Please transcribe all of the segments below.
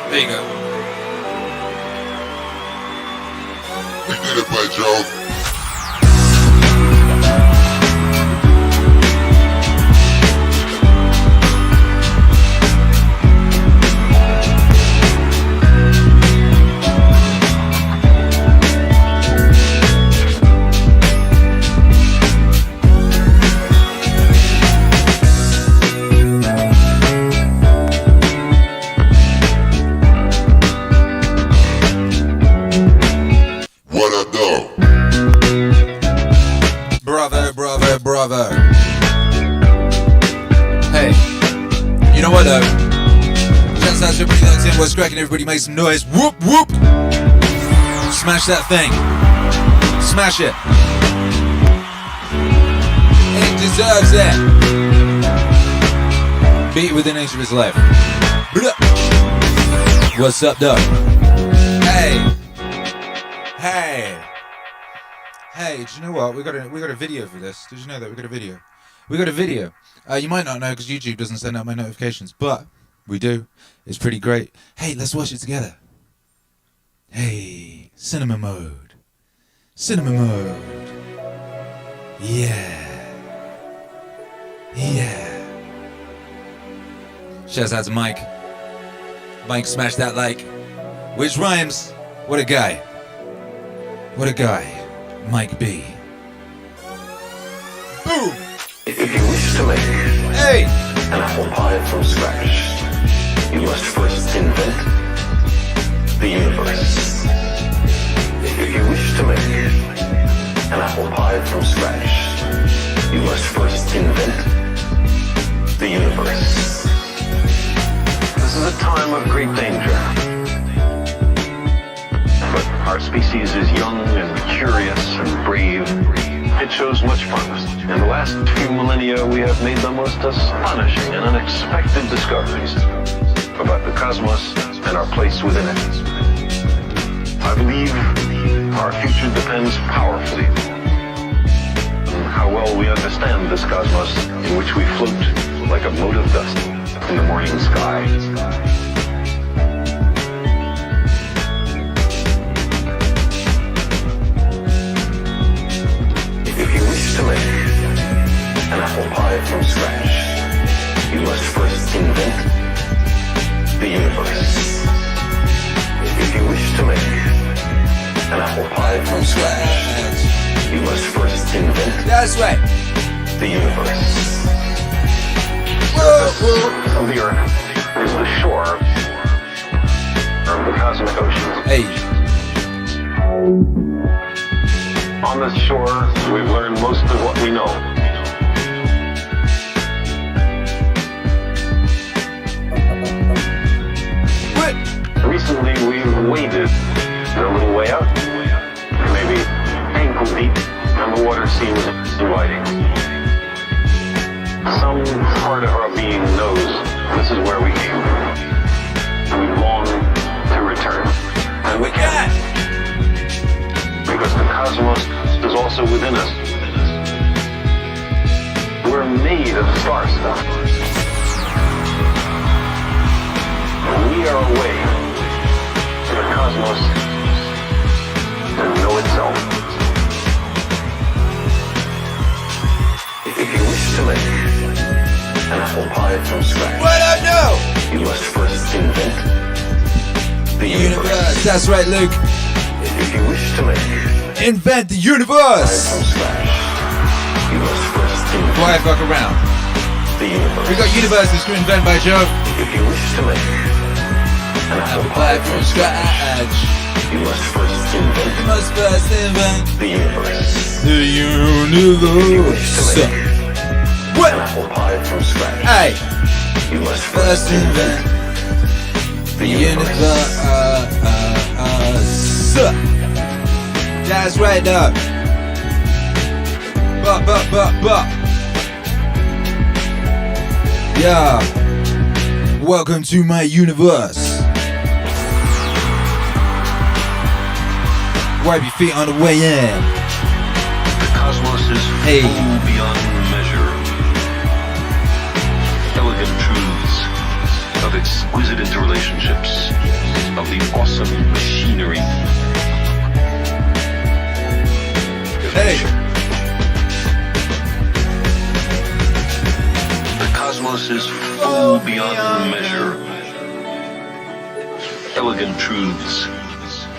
There you go. We did it, by Jove. Bravo. Hey, you know what though? Shouts out to everybody that's in. What's cracking? Everybody make some noise. Whoop, whoop. Smash that thing. Smash it. It deserves it. Beat within an inch of his life. What's up, though? Hey. Hey. Hey, do you know what? We got a video for this. Did you know that we got a video? We got a video. You might not know because YouTube doesn't send out my notifications, but we do. It's pretty great. Hey, let's watch it together. Hey, cinema mode. Cinema mode. Yeah. Yeah. Shouts out to Mike. Mike smashed that like. Which rhymes. What a guy. What a guy. Mike B. Boom! If you wish to make an apple pie from scratch, you must first invent the universe. If you wish to make an apple pie from scratch, you must first invent the universe. This is a time of great danger. But our species is young and curious and brave. It shows much promise. In the last few millennia, we have made the most astonishing and unexpected discoveries about the cosmos and our place within it. I believe our future depends powerfully on how well we understand this cosmos in which we float like a mote of dust in the morning sky. To make an apple pie from scratch, you must first invent the universe. If you wish to make an apple pie from scratch, you must first invent the universe. The surface of the earth is the shore of the cosmic oceans. Hey. On this shore, we've learned most of what we know. What? Recently, we've waded a little way out, maybe ankle deep, and the water seems inviting. Some part of our being knows this is where we came from. We long to return, and we can't. Because the cosmos is also within us. We're made of star stuff. We are a way for the cosmos to know itself. If you wish to make an apple pie from scratch, What up, no? you must first invent the universe. That's right, Luke. If you wish to make Invent the universe. from scratch, you must first invent Why fuck around? the universe. We got universes to invent by Joe. If you wish to make an apple pie from scratch, you must first invent Must first invent the universe. the If you wish to universe. make apple pie from scratch. Hey! You must First invent the universe. That's right up. But. Yeah. Welcome to my universe. Wipe your feet on the way in. The cosmos is full beyond measure. Elegant truths of exquisite interrelationships, of the awesome machinery. Hey. The cosmos is full beyond measure. Elegant truths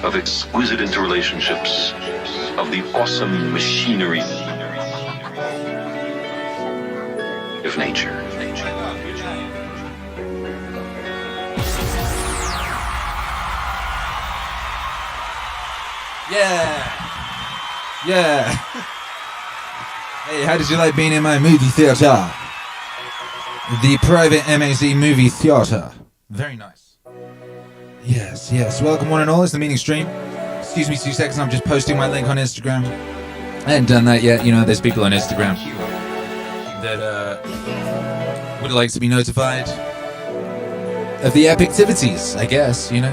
of exquisite interrelationships, of the awesome machinery of nature. Yeah. Hey, how did you like being in my movie theater? The private MAZ movie theater. Very nice. Yes. Welcome one and all. It's the Meaning stream. Excuse me 2 seconds. I'm just posting my link on Instagram. I hadn't done that yet. You know, there's people on Instagram that would like to be notified of the epic activities, I guess. You know,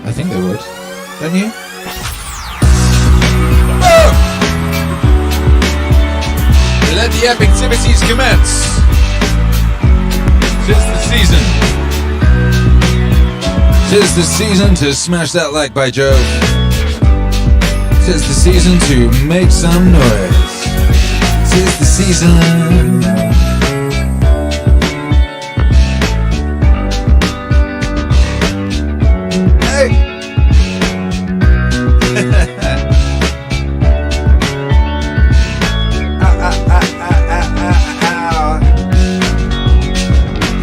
I think they would. Don't you? Let the epic activities commence. 'Tis the season. 'Tis the season to smash that like by Jove. 'Tis the season to make some noise. 'Tis the season. Hey!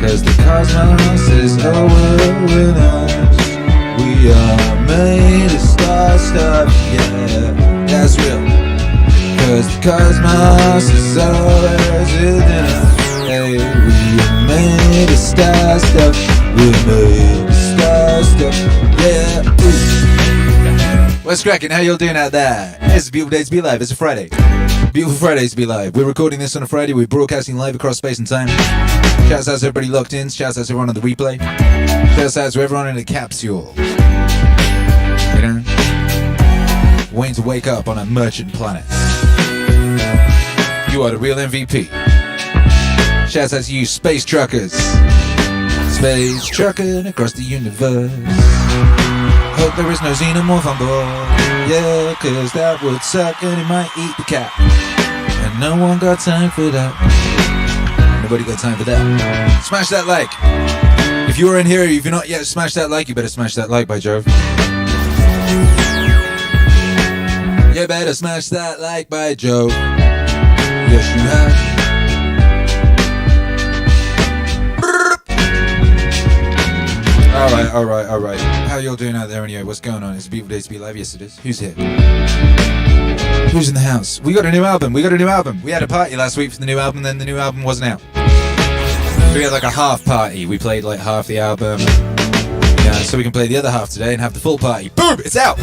Cause the cosmos is over with us. We are made of star stuff, yeah, that's real. Cause the cosmos is always within us. Hey, we are made of star stuff. We're made of star stuff, yeah. Ooh. What's cracking? How y'all doing out there? It's a beautiful day to be alive. It's a Friday. Beautiful Friday to be live. We're recording this on a Friday. We're broadcasting live across space and time. Shouts out to everybody locked in. Shouts out to everyone on the replay. Shouts out to everyone in the capsule. You know? Waiting to wake up on a merchant planet. You are the real MVP. Shouts out to you, space truckers. Space trucking across the universe. Hope there is no xenomorph on board. Yeah, cause that would suck and it might eat the cat. And no one got time for that. Nobody got time for that. Smash that like. If you're in here, if you're not yet smashed that like, you better smash that like by Jove. You better smash that like by Jove. Yes, you have. Alright. How y'all doing out there anyway? What's going on? It's a beautiful day to be live. Yes, it is. Who's here? Who's in the house? We got a new album. We had a party last week for the new album, then the new album wasn't out. So we had like a half party. We played like half the album. Yeah, so we can play the other half today and have the full party. Boom! It's out!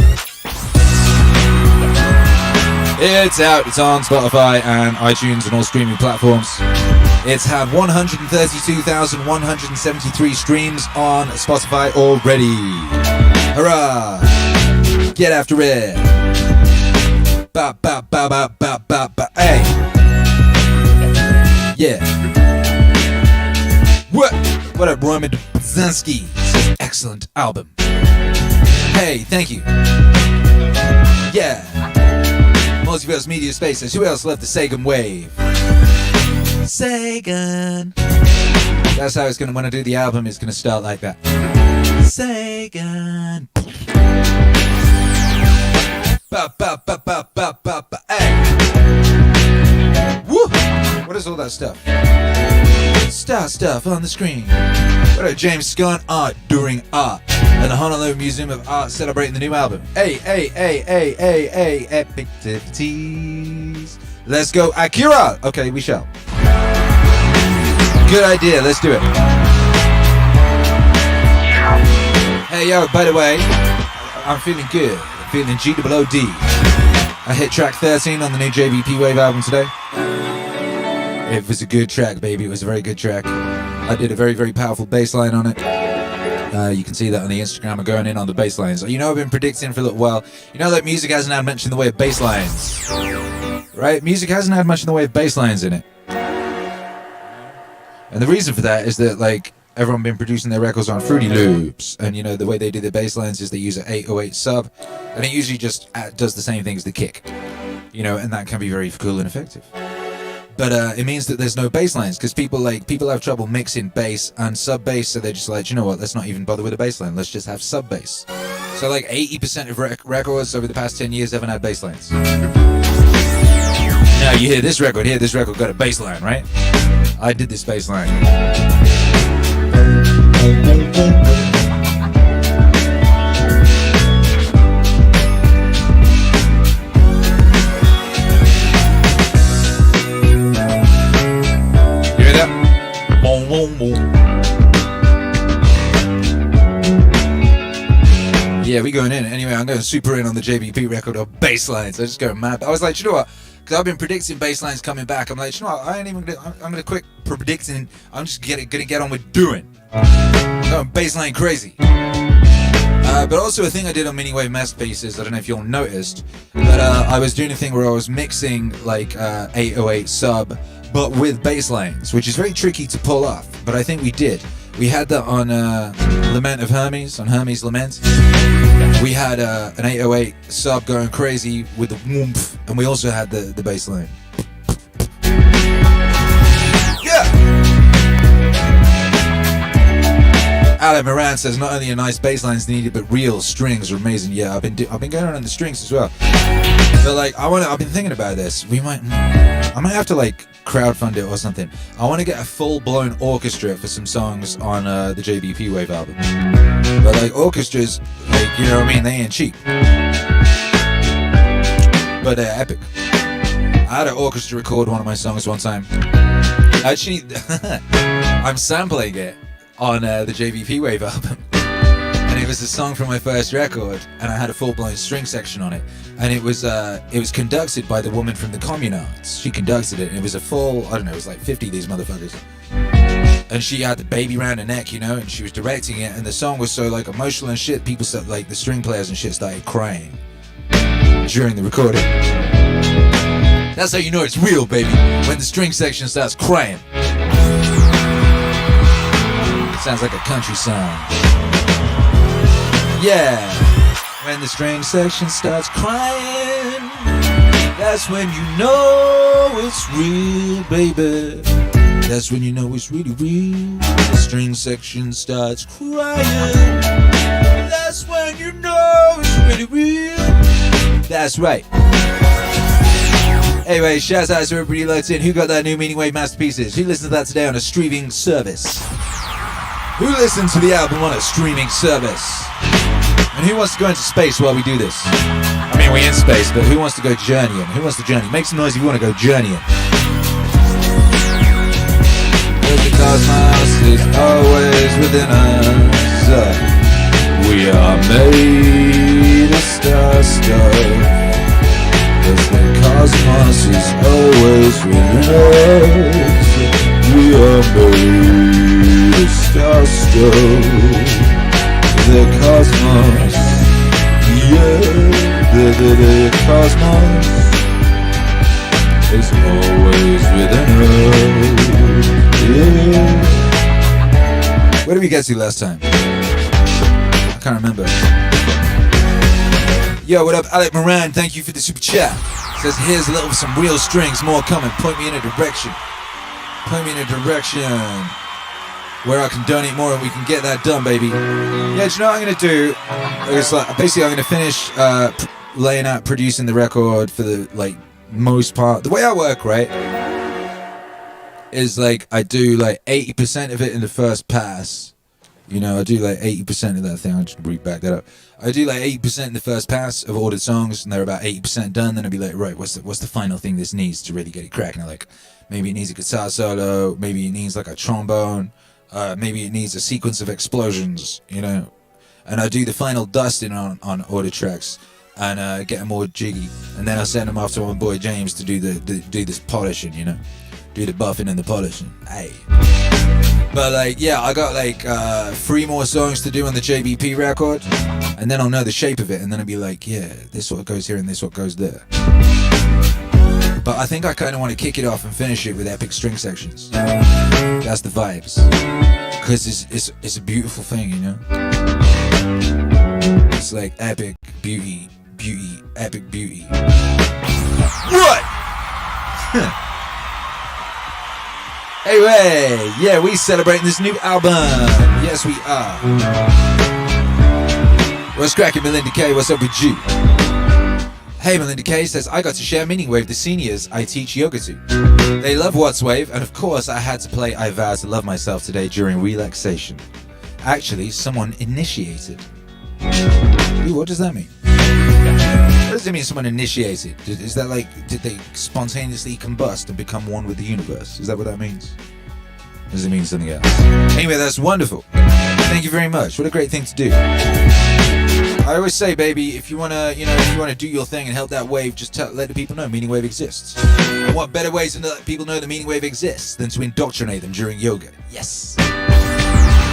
It's out. It's on Spotify and iTunes and all streaming platforms. It's had 132,173 streams on Spotify already. Hurrah! Get after it. Ba ba ba ba ba ba ba. Hey. Yeah. What up, Roman Bzanski? Says excellent album. Hey, thank you. Yeah. Multiverse Media Spaces. Who else left the Sagan wave? Sagan. That's how it's gonna, when I do the album, it's gonna start like that. Sagan. Ba ba ba ba ba ba ba. Hey. Woo! What is all that stuff? Star stuff on the screen. What up, James Scott? Art during art. And the Honolulu Museum of Art celebrating the new album. Hey, epic activities. Let's go, Akira! Okay, we shall. Good idea. Let's do it. Hey, yo, by the way, I'm feeling good. I'm feeling G-O-O-D. I hit track 13 on the new JBP Wave album today. It was a good track, baby. It was a very good track. I did a very, very powerful bass line on it. You can see that on the Instagram. I'm going in on the bass lines. You know, I've been predicting for a little while. You know that music hasn't had much in the way of bass lines. Right? Music hasn't had much in the way of bass lines in it. And the reason for that is that, like, everyone been producing their records on Fruity Loops. And, you know, the way they do the bass lines is they use an 808 sub. And it usually just does the same thing as the kick. You know, and that can be very cool and effective. But it means that there's no bass lines, because people have trouble mixing bass and sub bass, so they're just like, you know what, let's not even bother with a bass line, let's just have sub bass. So like 80% of records over the past 10 years haven't had bass lines. Now you hear this record got a bass line, right? I did this bass line. Yeah, we going in. Anyway, I'm going super in on the JBP record of bass lines. I just go mad. I was like, you know what? Because I've been predicting bass lines coming back. I'm like, you know what? I'm going to quit predicting. I'm just going to get on with doing. I'm going bass line crazy. But also a thing I did on MEANINGWAVE Masterpieces, I don't know if you all noticed, but I was doing a thing where I was mixing like 808 sub, but with bass lines, which is very tricky to pull off, but I think we did. We had that on Lament of Hermes, on Hermes Lament. We had an 808 sub going crazy with the woomph, and we also had the bass line. Yeah! Alec Moran says not only a nice bass line is needed, but real strings are amazing. Yeah, I've been going on the strings as well. But like, I've been thinking about this. I might have to like crowdfund it or something. I want to get a full-blown orchestra for some songs on the JBP Wave album. But like orchestras, like, you know what I mean, they ain't cheap, but they're epic. I had an orchestra record one of my songs one time. Actually, I'm sampling it on the JBP Wave album. And it was a song from my first record, and I had a full-blown string section on it. And it was conducted by the woman from the Communards. She conducted it, and it was a full, I don't know, it was like 50 of these motherfuckers. And she had the baby around her neck, you know, and she was directing it, and the song was so like emotional and shit, people started, like the string players and shit started crying during the recording. That's how you know it's real, baby, when the string section starts crying. It sounds like a country song. Yeah, when the string section starts crying, that's when you know it's real, baby. That's when you know it's really real. The string section starts crying. That's when you know it's really real. That's right. Anyway, shouts out to everybody locked in. Who got that new MEANINGWAVE Masterpieces? Who listened to that today on a streaming service? Who listened to the album on a streaming service? And who wants to go into space while we do this? I mean, we're in space, but who wants to go journeying? Who wants to journey? Make some noise if you want to go journeying. The cosmos is always within us. We are made of stuff. The cosmos is always within us. We are made of stuff. The cosmos, yeah, the cosmos is always within us, yeah. Where did we get to last time? I can't remember. Yo, what up, Alec Moran? Thank you for the super chat. Says, here's a little some real strings, more coming. Point me in a direction. Point me in a direction where I can donate more and we can get that done, baby. Yeah, do you know what I'm going to do? It's like, basically, I'm going to finish laying out, producing the record for the, like, most part. The way I work, right, is like I do like 80% of it in the first pass, You know, I do like 80% of that thing. I'll just back that up. I do like 80% in the first pass of ordered songs, and they're about 80% done. Then I'll be like, right, what's the final thing this needs to really get it cracking? Like, maybe it needs a guitar solo, maybe it needs like a trombone, maybe it needs a sequence of explosions, you know. And I do the final dusting on order tracks and get them all jiggy, and then I send them off to my boy James to do do this polishing, you know, do the buffing and the polishing. Hey. But like, yeah, I got like 3 more songs to do on the JBP record, and then I'll know the shape of it, and then I'll be like, yeah, this what goes here and this what goes there. But I think I kind of want to kick it off and finish it with epic string sections. That's the vibes, because it's a beautiful thing, you know. It's like epic beauty, epic beauty. What? Anyway, yeah, we celebrating this new album. Yes, we are. What's cracking, Melinda K? What's up with you? Hey, Melinda K says, I got to share MEANINGWAVE the seniors I teach yoga to. They love What's Wave, and of course I had to play I Vow to Love Myself today during relaxation. Actually, someone initiated. Ooh, what does that mean? What does it mean someone initiated? Is that like, did they spontaneously combust and become one with the universe? Is that what that means? Or does it mean something else? Anyway, that's wonderful. Thank you very much. What a great thing to do. I always say, baby, if you wanna, do your thing and help that wave, just let the people know MEANINGWAVE exists. And what better ways to let people know that MEANINGWAVE exists than to indoctrinate them during yoga? Yes.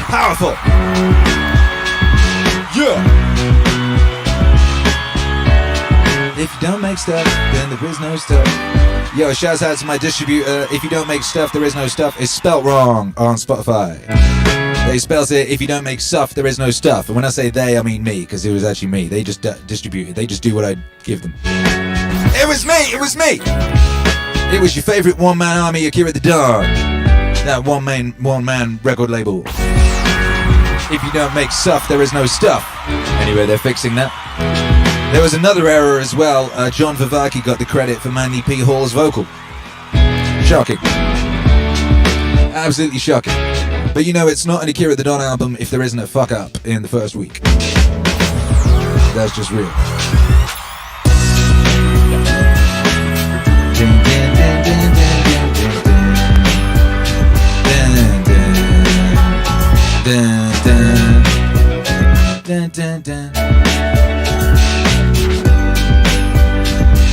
Powerful. Yeah. If you don't make stuff, then there is no stuff. Yo, shouts out to my distributor. If you don't make stuff, there is no stuff. It's spelt wrong on Spotify. They spells it, if you don't make stuff, there is no stuff. And when I say they, I mean me, because it was actually me. They just distribute it. They just do what I give them. It was me! It was me! It was your favorite one-man army, Akira the Dog. That one-man record label. If you don't make stuff, there is no stuff. Anyway, they're fixing that. There was another error as well. John Vervake got the credit for Mandy P. Hall's vocal. Shocking. Absolutely shocking. But you know, it's not an Akira the Don album if there isn't a fuck up in the first week. That's just real.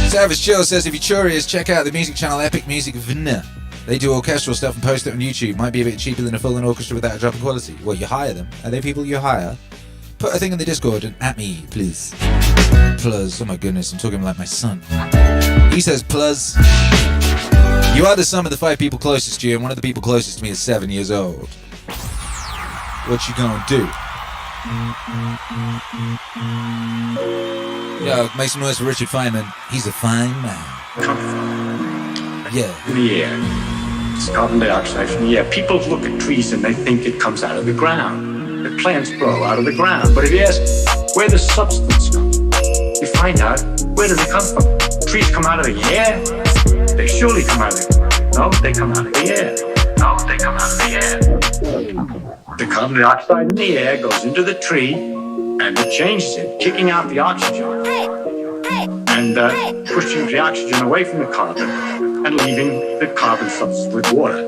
Savage Chill says, if you're curious, check out the music channel Epic Music Vina. They do orchestral stuff and post it on YouTube. Might be a bit cheaper than a full-on orchestra without a drop in quality. Well, you hire them. Are they people you hire? Put a thing in the Discord and at me, please. Plus, oh my goodness, I'm talking like my son. He says, plus, you are the sum of the 5 people closest to you, and one of the people closest to me is 7 years old. What you gonna do? Yo, make some noise for Richard Feynman. He's a fine man. Yeah. In the air. It's carbon dioxide from the air. People look at trees and they think it comes out of the ground. The plants grow out of the ground. But if you ask where the substance comes from, you find out where does it come from. Trees come out of the air? They surely come out of the ground. No, they come out of the air. No, they come out of the air. The carbon dioxide in the air goes into the tree and it changes it, kicking out the oxygen and pushing the oxygen away from the carbon and leaving the carbon substance with water.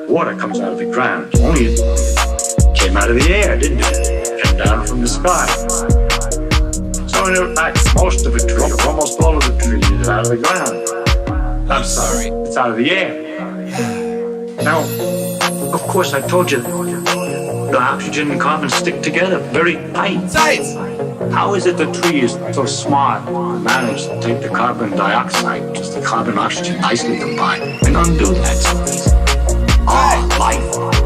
Water comes out of the ground. Only it came out of the air, didn't it? Came down from the sky. So in fact, most of a tree, or almost all of the tree, is out of the ground. I'm sorry, it's out of the air. Now, of course, I told you, the oxygen and carbon stick together very tight. How is it the tree is so smart to manage to take the carbon dioxide, just the carbon and oxygen nicely combined, and undo that so easy?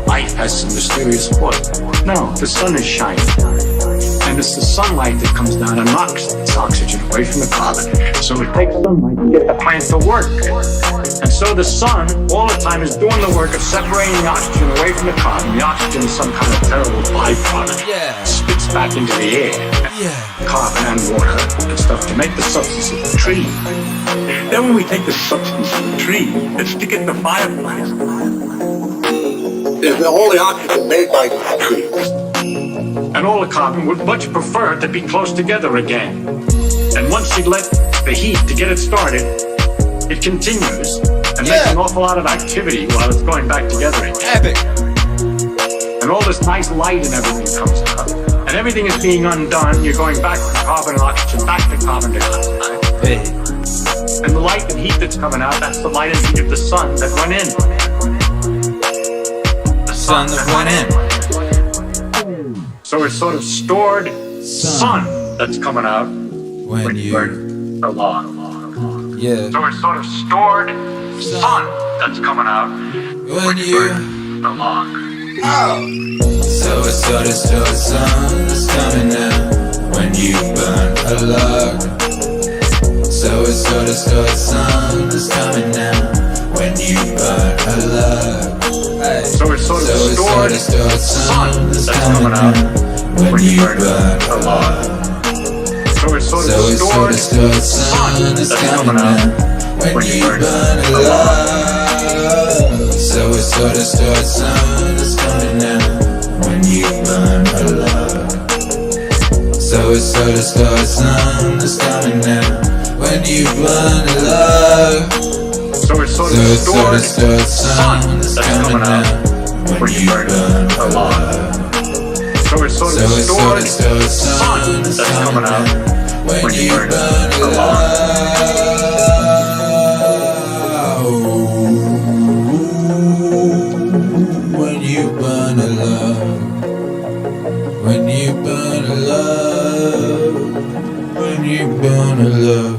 Life has some mysterious force. No, the sun is shining. And it's the sunlight that comes down and knocks this oxygen away from the carbon. So it takes sunlight to get the plant to work. And so the sun, all the time, is doing the work of separating the oxygen away from the carbon. The oxygen is some kind of terrible byproduct. Yeah. It spits back into the air. Yeah. Carbon and water and stuff to make the substance of the tree. Then when we take the substance of the tree and stick it in the fireplace, there's all the oxygen made by the tree And all the carbon would much prefer to be close together again. And once you let the heat to get it started, it continues and makes an awful lot of activity while it's going back together again. Epic. And all this nice light and everything comes out. And everything is being undone. You're going back from carbon and oxygen, back to carbon dioxide. Hey. And the light and heat that's coming out, that's the light and heat of the sun that went in. The Sun that went in. So it's sort of stored sun that's coming out When you burn a lot. Yeah. So it's sort of stored sun that's coming out When you burn a log. Oh. So it's sort of stored sun that's coming out when you burn a log. So it's sort of stored sun that's coming out when you burn a log. Hey. So it's sort of stored sun that's coming out when you burn a log. So it's sort of stored sun that's coming out when you burn a log. So it's sort of stored sun that's coming out when you burn a log. So it's sort of stored sun that's coming out when you burn a log. So it's sort of stored sun that's coming out when you burn a log. So it's sort of stored sun that's coming out when you burn a log. When you burn a log. When you burn a log. When you burn a log.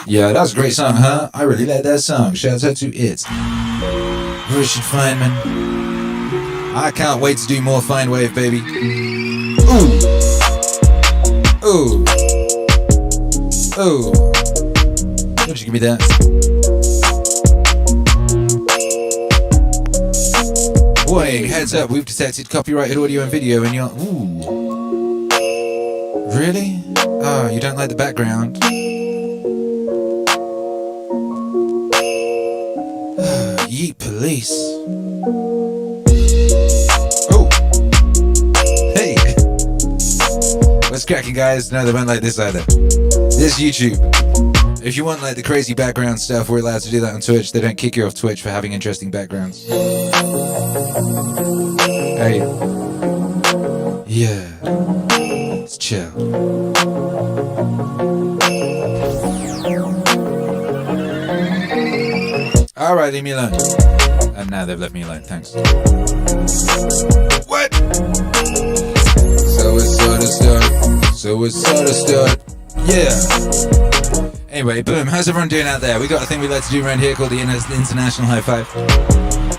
Yeah, that was a great song, huh? I really like that song. Shout out to it. Rupert Feynman. I can't wait to do more Fine Wave, baby. Ooh. Ooh. Ooh. Don't you give me that? Warning, heads up, we've detected copyrighted audio and video and you're... Ooh. Really? Oh, you don't like the background? Yeet police. Oh. Hey. What's cracking, guys? No, they won't like this either. This YouTube. If you want like the crazy background stuff, we're allowed to do that on Twitch. They don't kick you off Twitch for having interesting backgrounds. Hey. Yeah. It's chill. Alright, leave me alone. And now they've left me alone, thanks. What? So it's sort of start. Yeah. Anyway, boom, how's everyone doing out there? We got a thing we like to do around here called the International High Five.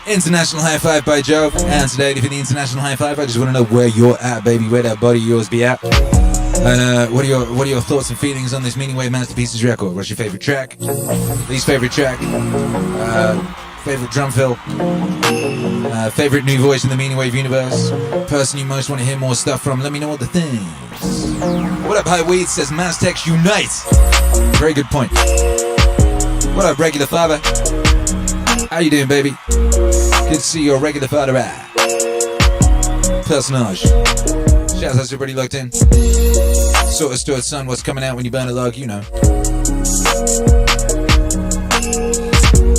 International High Five by Joe. And today for the International High Five, I just want to know where you're at, baby, where that body of yours be at. And what are your thoughts and feelings on this Meaningwave Masterpieces record? What's your favorite track? Least favorite track? Favorite drum fill? Favorite new voice in the Meaningwave universe? Person you most want to hear more stuff from? Let me know all the things. What up, High Weed? Says Maztecs Unite. Very good point. What up, Regular Father? How you doing, baby? Good to see your Regular Father personage. Shouts out to everybody locked in. Sort of stored sun, what's coming out when you burn a log, you know.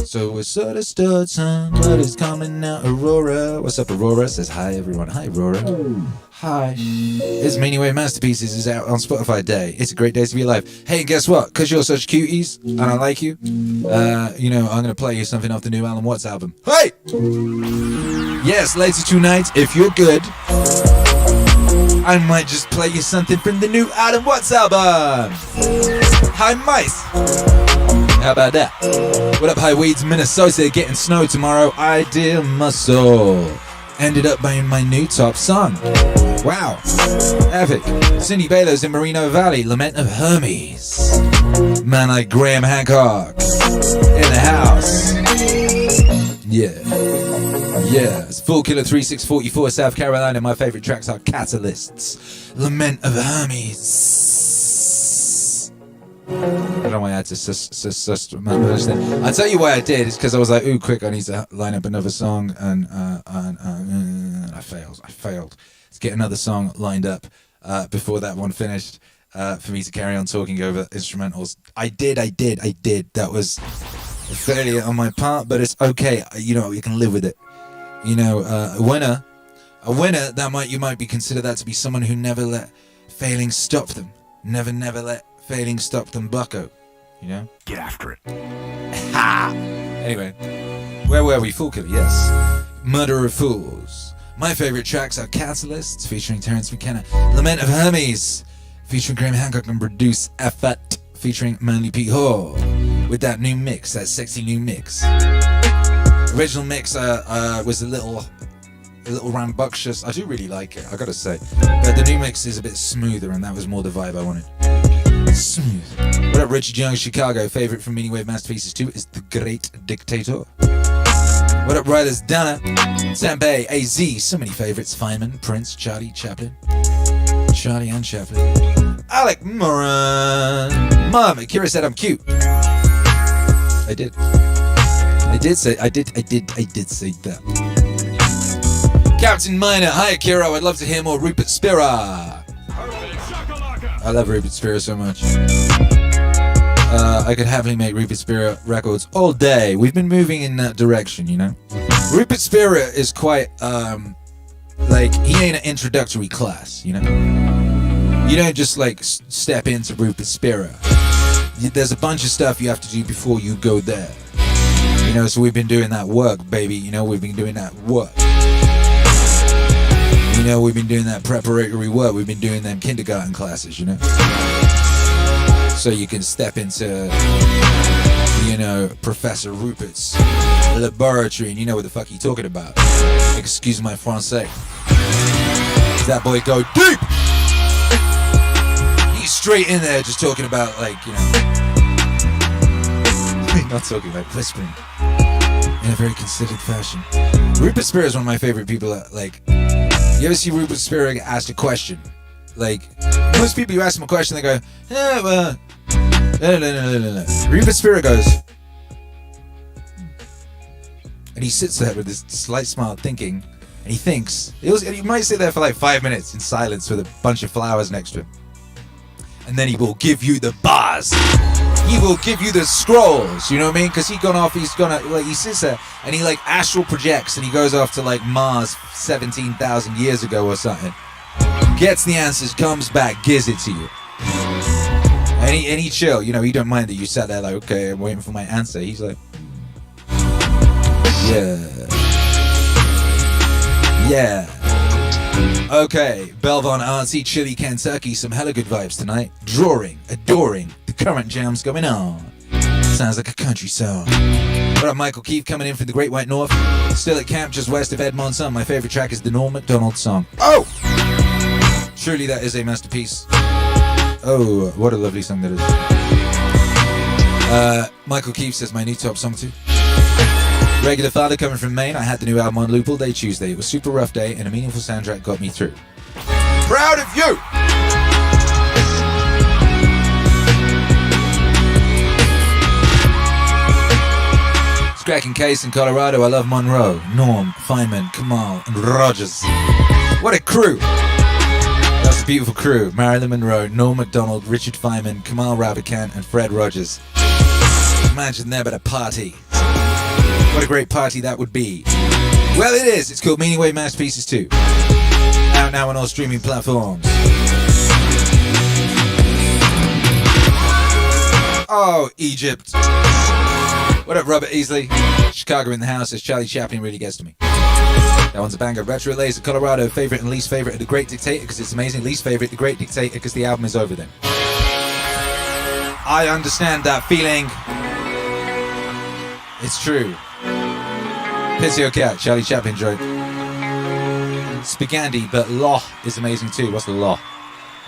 So it's sort of stored sun, what is coming out, Aurora. What's up, Aurora? Says hi, everyone. Hi, Aurora. Hi. It's Meaningwave Masterpieces is out on Spotify Day. It's a great day to be alive. Hey, guess what? Because you're such cuties, and I like you, you know, I'm going to play you something off the new Alan Watts album. Hey! Yes, later tonight, if you're good, I might just play you something from the new Alan Watts album. Hi, mice. How about that? What up, High Weeds? Minnesota getting snow tomorrow. Ideal Muscle. Ended up being my new top song. Wow. Epic. Cindy Baylor's in Moreno Valley. Lament of Hermes. Man like Graham Hancock. In the house. Yeah. Yeah. It's Full Killer 3644 South Carolina. My favorite tracks are Catalysts. Lament of Hermes. I don't know why I had to I'll tell you why I did. It's because I was like, ooh, quick, I need to line up another song and I failed. Let's get another song lined up before that one finished for me to carry on talking over instrumentals. I did. That was a failure on my part, but it's okay. You know, you can live with it. You know, a winner that you might be considered that to be someone who never let failing stop them. Never let failing stop them, bucko. You know? Get after it. Ha! Anyway, where were we? Fool Killer, yes. Murder of Fools. My favorite tracks are Catalyst, featuring Terence McKenna. Lament of Hermes, featuring Graham Hancock, and Produce Effort, featuring Manly P. Hall. With that new mix, that sexy new mix. Original mix was a little rambunctious. I do really like it, I gotta say. But the new mix is a bit smoother, and that was more the vibe I wanted. Smooth. What up, Richard Young, Chicago? Favorite from Meaningwave Masterpieces 2 is The Great Dictator. What up, Riders? Dana, Sanbei, AZ. So many favorites. Feynman, Prince, Charlie Chaplin. Charlie and Chaplin. Alec Moran. Mom, Akira said I'm cute. I did say that. Captain Minor, hi Akira, I'd love to hear more Rupert Spira. I love Rupert Spira so much. I could happily make Rupert Spira records all day. We've been moving in that direction, you know. Rupert Spira is quite, like, he ain't an introductory class, you know. You don't just, like, step into Rupert Spira. There's a bunch of stuff you have to do before you go there. You know, so we've been doing that work, baby. You know, we've been doing that work. You know, we've been doing that preparatory work. We've been doing them kindergarten classes, you know. So you can step into, you know, Professor Rupert's laboratory and you know what the fuck he's talking about. Excuse my français. That boy go deep! He's straight in there just talking about, like, you know. Not talking about whispering. In a very considered fashion. Rupert Spira is one of my favorite people that, like, you ever see Rupert Spira get asked a question? Like, most people you ask them a question, they go, well, no. Rupert Spira goes, and he sits there with this slight smile thinking, and he thinks, he might sit there for like 5 minutes in silence with a bunch of flowers next to him. And then he will give you the bars. He will give you the scrolls, you know what I mean? Because he sits there and he like astral projects and he goes off to like Mars 17,000 years ago or something. Gets the answers, comes back, gives it to you. And he chill, you know, he don't mind that you sat there like, okay, I'm waiting for my answer. He's like, yeah. Okay, Belvon Artsy, Chili, Kentucky, some hella good vibes tonight. Adoring, the current jams going on. Sounds like a country song. What up, Michael Keefe coming in from the Great White North. Still at camp just west of Edmonton. My favorite track is the Noam Macdonald song. Oh! Truly that is a masterpiece. Oh, what a lovely song that is. Michael Keefe says my new top song too. Regular Father coming from Maine. I had the new album on loop all day Tuesday. It was a super rough day and a meaningful soundtrack got me through. Proud of you! Cracking case in Colorado. I love Monroe, Norm, Feynman, Kamal, and Rogers. What a crew! That's a beautiful crew. Marilyn Monroe, Norm Macdonald, Richard Feynman, Kamal Ravikant, and Fred Rogers. Imagine them at a party. What a great party that would be. Well, it is. It's called Meaningwave Masterpieces 2. Out now on all streaming platforms. Oh, Egypt. What up, Robert Easley? Chicago in the house, as Charlie Chaplin really gets to me. That one's a banger. Retro Laser, Colorado. Favorite and least favorite of The Great Dictator because it's amazing. Least favorite, The Great Dictator because the album is over then. I understand that feeling. It's true. Pizio Cat, Charlie Chaplin joke. Spagandi, but Loh is amazing too. What's the Loh?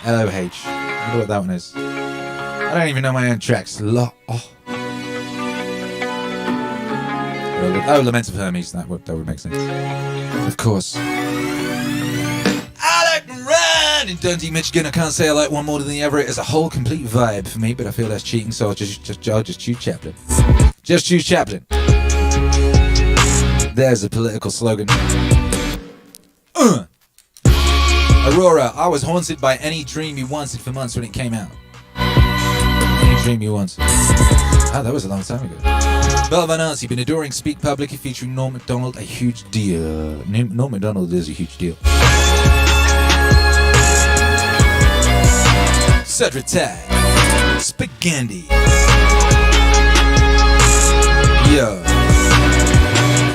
L-O-H. I wonder what that one is. I don't even know my own tracks. Loh. Oh, Lament of Hermes. That would make sense. Of course. Alec Moran in Dundee, Michigan. I can't say I like one more than the other. It's a whole complete vibe for me, but I feel that's cheating, so I'll just choose Chaplin. Just choose Chaplin. There's a political slogan. Aurora, I was haunted by Any Dream You Wanted for months when it came out. Any Dream You Wanted. Ah, that was a long time ago. Belle Van Arts, you've been adoring Speak Publicly featuring Norm Macdonald, a huge deal. Norm Macdonald is a huge deal. Cedric Tag. Spaghetti. Yo.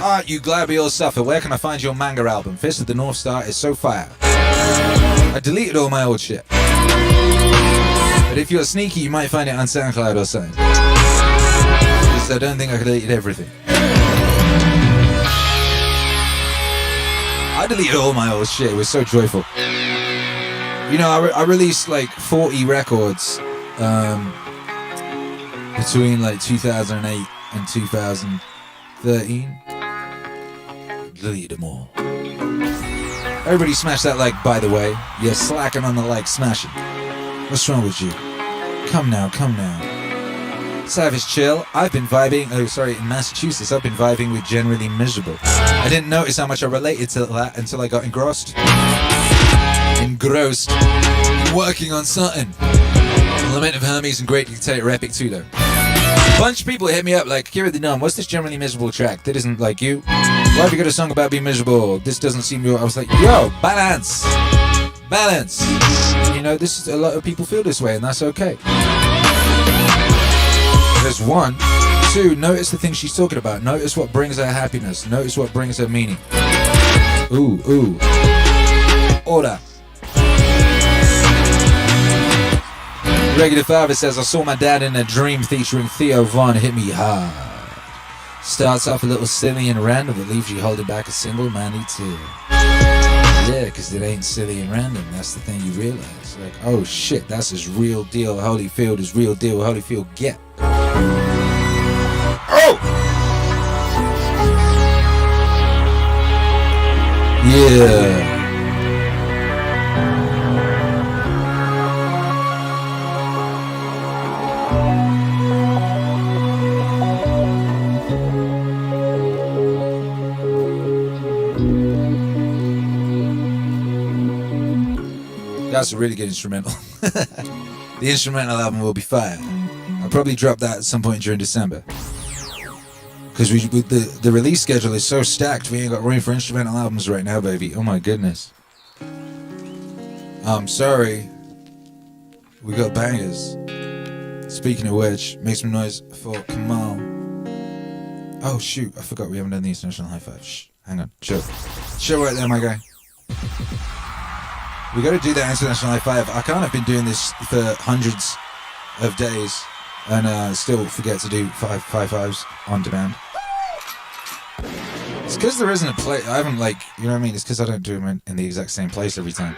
Aren't you glad we all suffer? Where can I find your manga album? Fist of the North Star is so fire. I deleted all my old shit. But if you're sneaky, you might find it on SoundCloud or something. Because I don't think I deleted everything. I deleted all my old shit. It was so joyful. You know, I released like 40 records between like 2008 and 2013. Deleted them all. Everybody smash that like, by the way. You're slacking on the like, smashing. What's wrong with you? Come now, come now. Savage Chill, I've been vibing, in Massachusetts, I've been vibing with Generally Miserable. I didn't notice how much I related to that until I got engrossed. Working on something. Lament of Hermes and Great Dictator Epic too though. A bunch of people hit me up like, Akira the Noam, what's this Generally Miserable track? That isn't like you. Why have you got a song about being miserable? This doesn't seem real. I was like, yo, balance. Balance. You know, this is a lot of people feel this way and that's okay. There's one. Two, notice the things she's talking about. Notice what brings her happiness. Notice what brings her meaning. Ooh, ooh. Order. Regular Father says, I saw my dad in a dream featuring Theo Von, hit me hard. Starts off a little silly and random, but leaves you holding back a single manly tear. Yeah, because it ain't silly and random. That's the thing you realize. Like, oh shit, that's his real deal. Holyfield is real deal. Holyfield get. Oh! Yeah. That's a really good instrumental. The instrumental album will be fire. I'll probably drop that at some point during December. Because the release schedule is so stacked, we ain't got room for instrumental albums right now, baby. Oh my goodness. I'm sorry. We got bangers. Speaking of which, make some noise for Kamal. Oh shoot, I forgot we haven't done the international high five. Shh, hang on, chill. Chill right there, my guy. We got to do that international high five. I can't have been doing this for hundreds of days and still forget to do five fives on demand. It's because there isn't a place. I haven't you know what I mean? It's because I don't do them in the exact same place every time.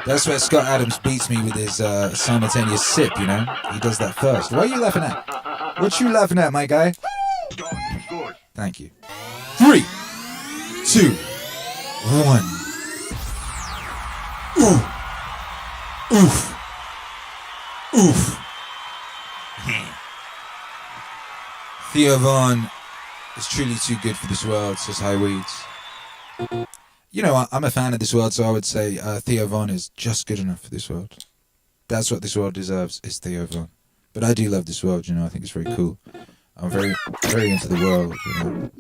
That's where Scott Adams beats me with his simultaneous sip, you know? He does that first. What are you laughing at? What you laughing at, my guy? Thank you. 3, 2, 1. Oof. Oof. Oof. Theo Von is truly too good for this world, says High Weeds. You know, I'm a fan of this world, so I would say Theo Von is just good enough for this world. That's what this world deserves, is Theo Von. But I do love this world, you know, I think it's very cool. I'm very, very into the world, you know.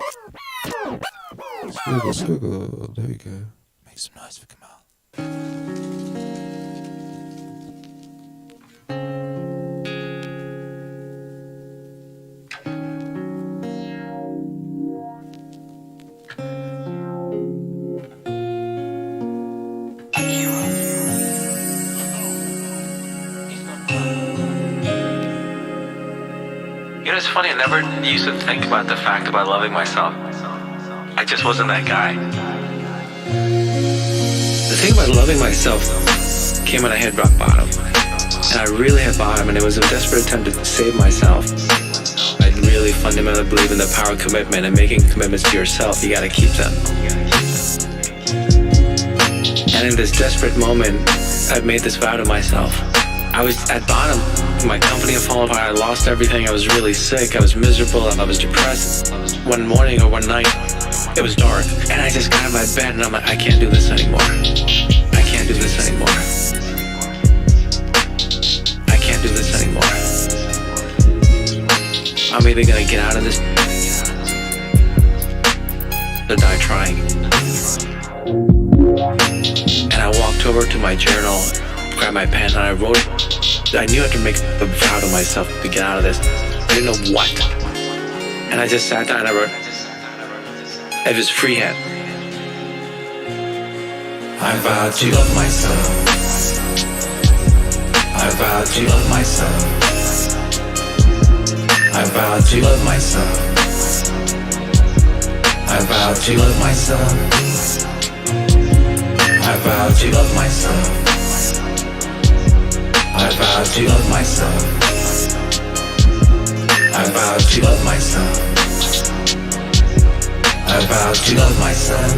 Squiggle, squiggle, there we go. Make some noise for Kamal. You know, it's funny, I never used to think about the fact about loving myself. I just wasn't that guy. The thing about loving myself came when I hit rock bottom. And I really hit bottom, and it was a desperate attempt to save myself. I really fundamentally believe in the power of commitment and making commitments to yourself. You gotta keep them. And in this desperate moment, I've made this vow to myself. I was at bottom. My company had fallen apart. I lost everything. I was really sick. I was miserable. I was depressed. One morning or one night, it was dark. And I just got out of my bed and I'm like, I can't do this anymore. I can't can't do this anymore. I can't do this anymore. I'm either gonna get out of this or die trying. And I walked over to my journal, grabbed my pen, and I wrote. I knew I had to make a vow to myself to get out of this. I didn't know what. And I just sat down and I wrote, if it's freehand. I vow to love myself. I vow to love myself. I vow to love myself. I vow to love myself. I vow to love myself. I vow to love myself. I vow to love myself. I vow to love myself.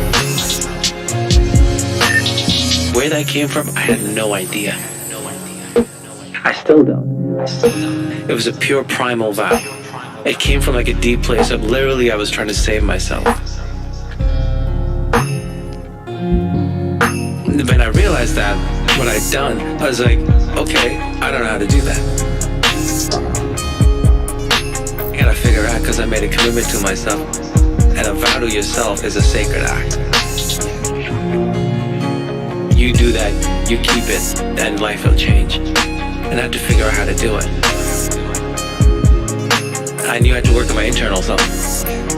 Where that came from, I had no idea. I still don't. It was a pure primal vow. It came from like a deep place of literally I was trying to save myself. When I realized that, what I'd done, I was like, okay, I don't know how to do that. I gotta figure out, because I made a commitment to myself, and a vow to yourself is a sacred act. You do that, you keep it, and life will change. And I had to figure out how to do it. I knew I had to work on my internal self.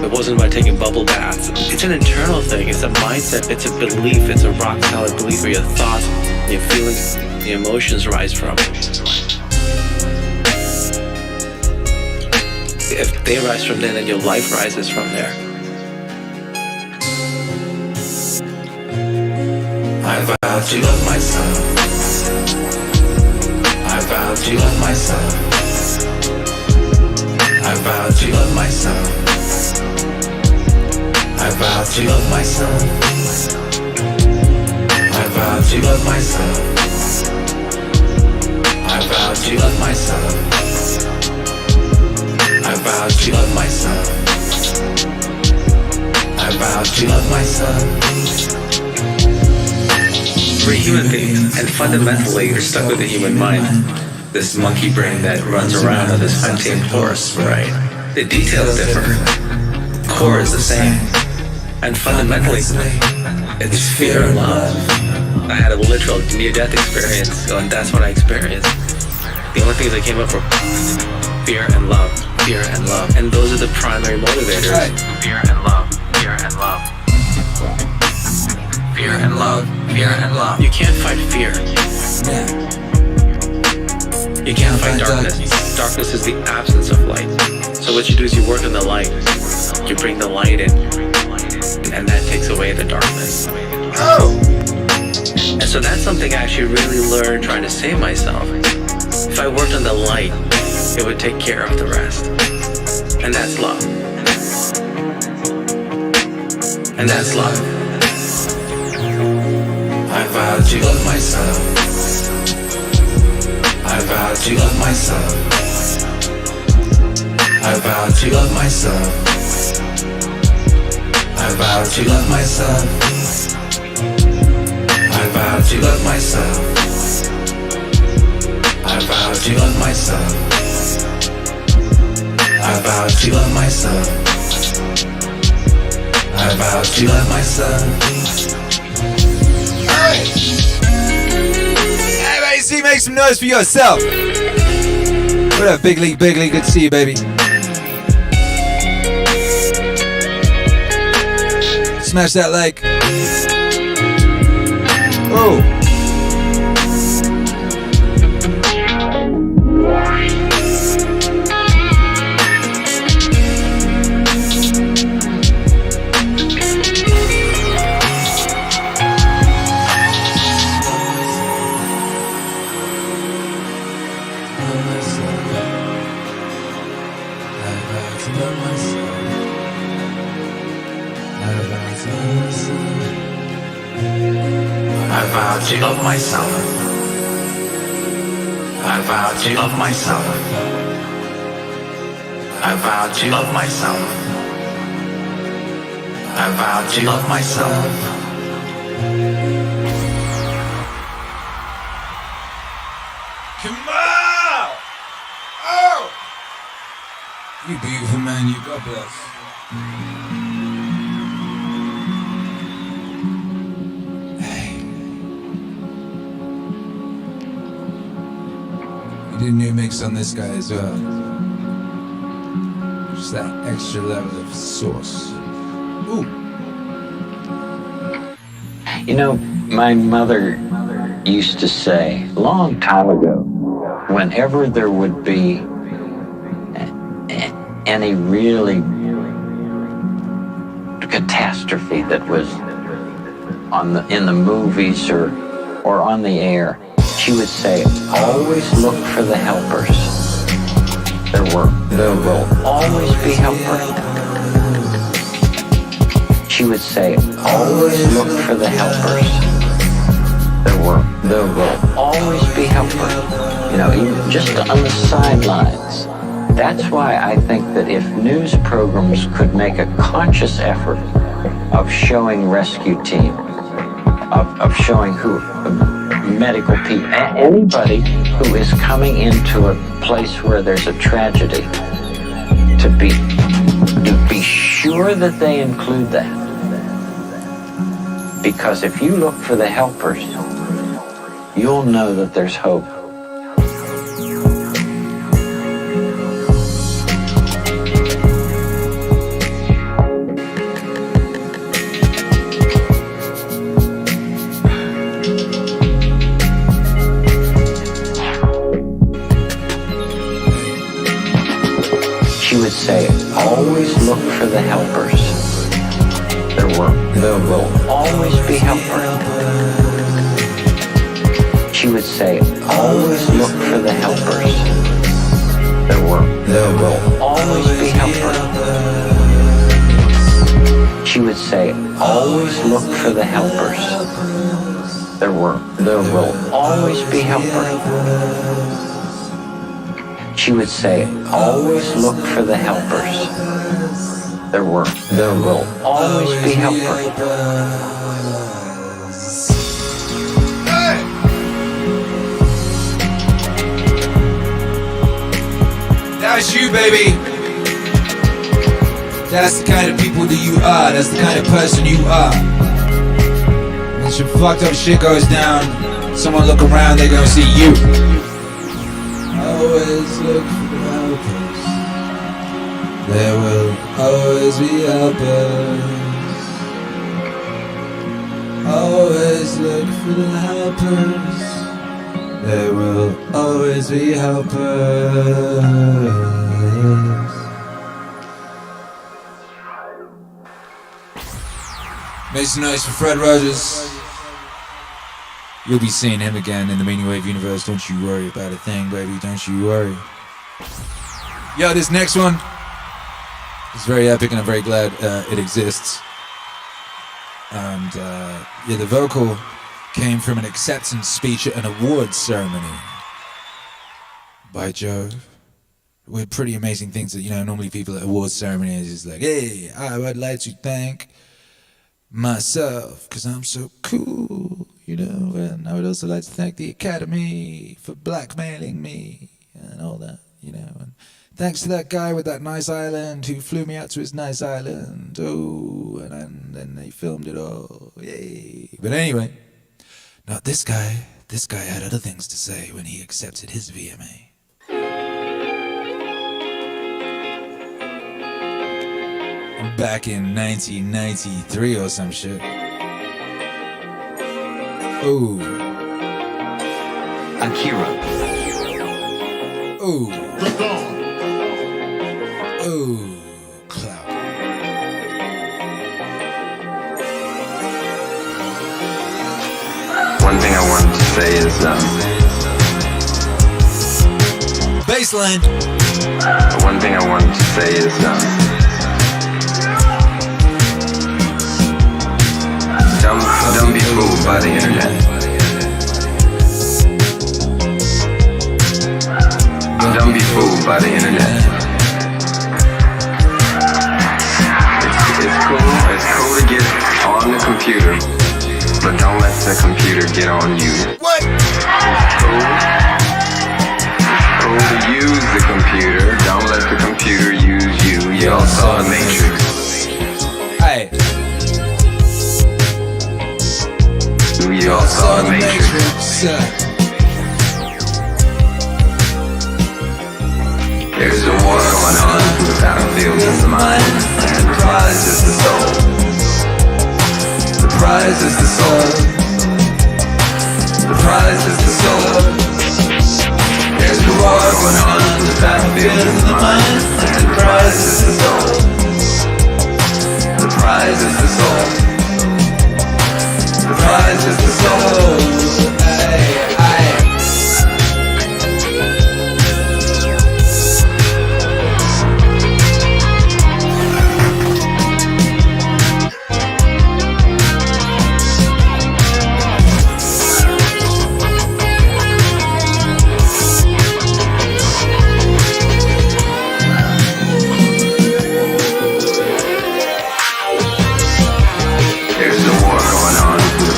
It wasn't about taking bubble baths. It's an internal thing. It's a mindset. It's a belief. It's a rock solid belief where your thoughts, your feelings, the emotions rise from. If they rise from there, then your life rises from there. I vow to love myself. I vow to love myself. I vow to love myself. I vow to love myself. I vow to love myself. I vow to love myself. I vow to love myself. I vow to love myself. We're human beings, and fundamentally you're stuck with the human mind. This monkey brain that runs around on this untamed horse, right? The details differ. Core is the same. And fundamentally, it's fear and love. I had a literal near-death experience, and that's what I experienced. The only things that came up were fear and love, fear and love. And those are the primary motivators. Right. Fear and love, fear and love. Fear and love, fear and love. You can't fight fear. You can't fight darkness. Darkness is the absence of light. So what you do is you work on the light. You bring the light in. And that takes away the darkness. Oh! And so that's something I actually really learned trying to save myself. If I worked on the light, it would take care of the rest. And that's love. And that's love. I vow to love myself. I vow to love myself. I vow to love myself. I vow to love myself. I vow to love myself. I vow to love myself. I vow to love myself. I vow to love myself. Alright! Everybody see, make some noise for yourself! What up, Big League, Big League? Good to see you, baby. Smash that like. Oh. I vow to love myself. I vow to love myself. I vow to love myself. I vow to love myself. Kamal! Oh! You beautiful man, you God bless. Hey. You did a new mix on this guy as well. Just that extra level of sauce. Ooh. You know, my mother used to say, a long time ago, whenever there would be any really catastrophe that was in the movies or on the air, she would say, always look for the helpers. There will always be helpers. She would say, always look for the helpers. There will always be helpers. You know, even just on the sidelines. That's why I think that if news programs could make a conscious effort of showing rescue team, of showing who medical people, anybody who is coming into a place where there's a tragedy, to be sure that they include that. Because if you look for the helpers, you'll know that there's hope. She would say, always look for the helpers. There will always be helpers. She would say, always look for the helpers. There will always be helpers. She would say, always look for the helpers. There will always be helpers. She would say, always look for the helpers. There will always be helpers. That's you, baby. That's the kind of people that you are. That's the kind of person you are. When some fucked up shit goes down, someone look around, they're gonna see you. Always look for the helpers. There will always be helpers. Always look for the helpers. There will always be helpers. Make some noise for Fred Rogers. You'll be seeing him again in the MEANINGWAVE universe. Don't you worry about a thing, baby. Don't you worry. Yo, this next one is very epic, and I'm very glad it exists. And yeah, the vocal came from an acceptance speech at an awards ceremony. By Jove. With pretty amazing things that, you know, normally people at awards ceremonies is like, hey, I would like to thank myself because I'm so cool, you know, and I would also like to thank the Academy for blackmailing me and all that, you know, and thanks to that guy with that nice island who flew me out to his nice island, oh, and then they filmed it all, yay. But anyway, now this guy had other things to say when he accepted his VMA. Back in 1993 or some shit. Ooh. Akira. Ooh. Ooh. Cloud. One thing I wanted to say is, Baseline. one thing I wanted to say is, don't be fooled by the internet. Don't be fooled by the internet. It's cool to get on the computer, but don't let the computer get on you. What? It's cool saw the Matrix. Hey. We all saw the Matrix. There's a war going on. The battlefield is the mind, and the prize is the soul. The prize is the soul. The prize is the soul. There's a war going on. The battlefield is the mind, and the prize is the soul. The prize is the soul. The prize is the soul. Hey, hey.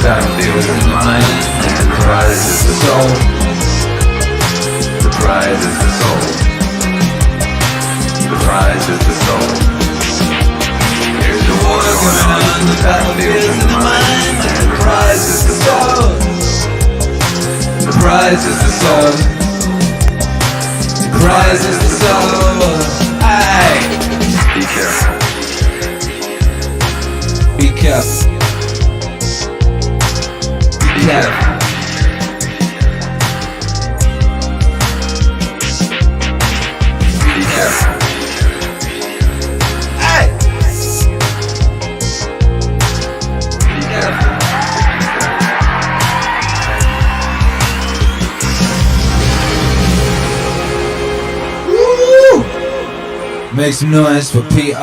Battlefield is the mind, and the prize is the soul. The prize is the soul. The prize is the soul. There's a war going on. The battlefield is the mind, and the prize is the soul. The prize is the soul. The prize is the soul. Aye. Be careful. Be careful. Yeah. Be careful. Hey! Be careful. Woo! Make some noise for Prince.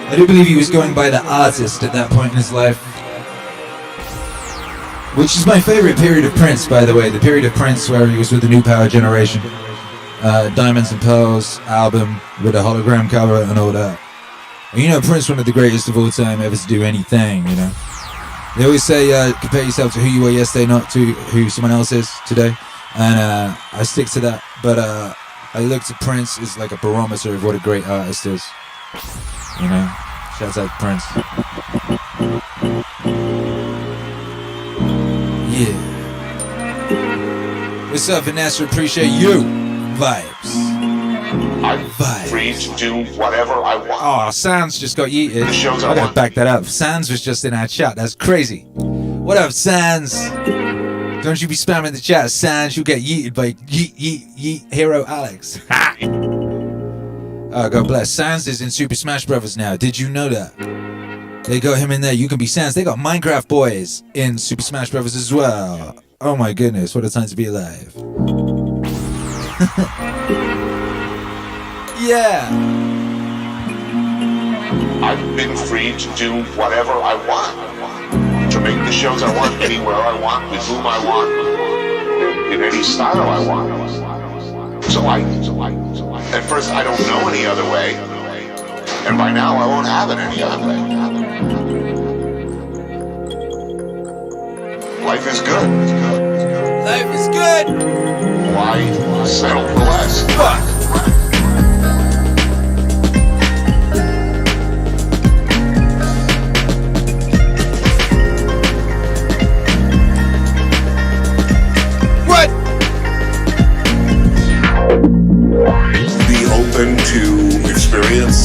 I do believe he was going by the artist at that point in his life. Which is my favorite period of Prince, by the way. The period of Prince where he was with the New Power Generation. Diamonds and Pearls album with a hologram cover and all that. And you know, Prince, one of the greatest of all time ever to do anything, you know. They always say, compare yourself to who you were yesterday, not to who someone else is today. And I stick to that. But I look to Prince as like a barometer of what a great artist is. You know, shouts out to Prince. Yeah. What's up, Vanessa? Appreciate you. Vibes. I'm free to do whatever I want. Oh, Sans just got yeeted. I gotta back that up. Sans was just in our chat. That's crazy. What up, Sans? Don't you be spamming the chat, Sans. You'll get yeeted by yeet hero Alex. Ha! Oh, God bless. Sans is in Super Smash Brothers now. Did you know that? They got him in there. You can be Sans. They got Minecraft boys in Super Smash Brothers as well. Oh my goodness, what a time to be alive. Yeah. I've been free to do whatever I want. To make the shows I want, anywhere I want, with whom I want, in any style I want. So at first I don't know any other way. And by now I won't have it any other way. Life is good. Life is good. Why settle for less? Fuck. What? Be open to experience.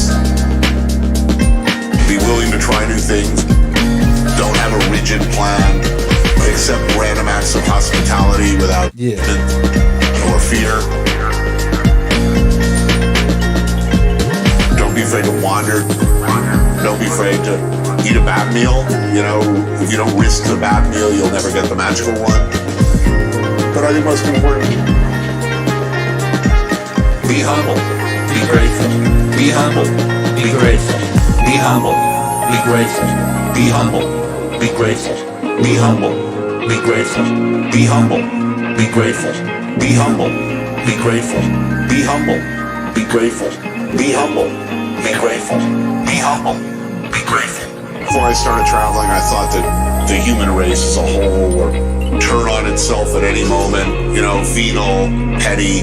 Be willing to try new things. Don't have a rigid plan. Accept random acts of hospitality without or fear. Don't be afraid to wander. Don't be afraid to eat a bad meal. You know, if you don't risk the bad meal, you'll never get the magical one. But I think most important, be humble, be grateful, be humble, be grateful, be humble, be grateful, be humble, be grateful, be humble. Be grateful, be humble, be grateful, be humble, be grateful, be humble, be grateful, be humble, be grateful, be humble, be grateful. Before I started traveling, I thought that the human race as a whole would turn on itself at any moment, you know, venal, petty,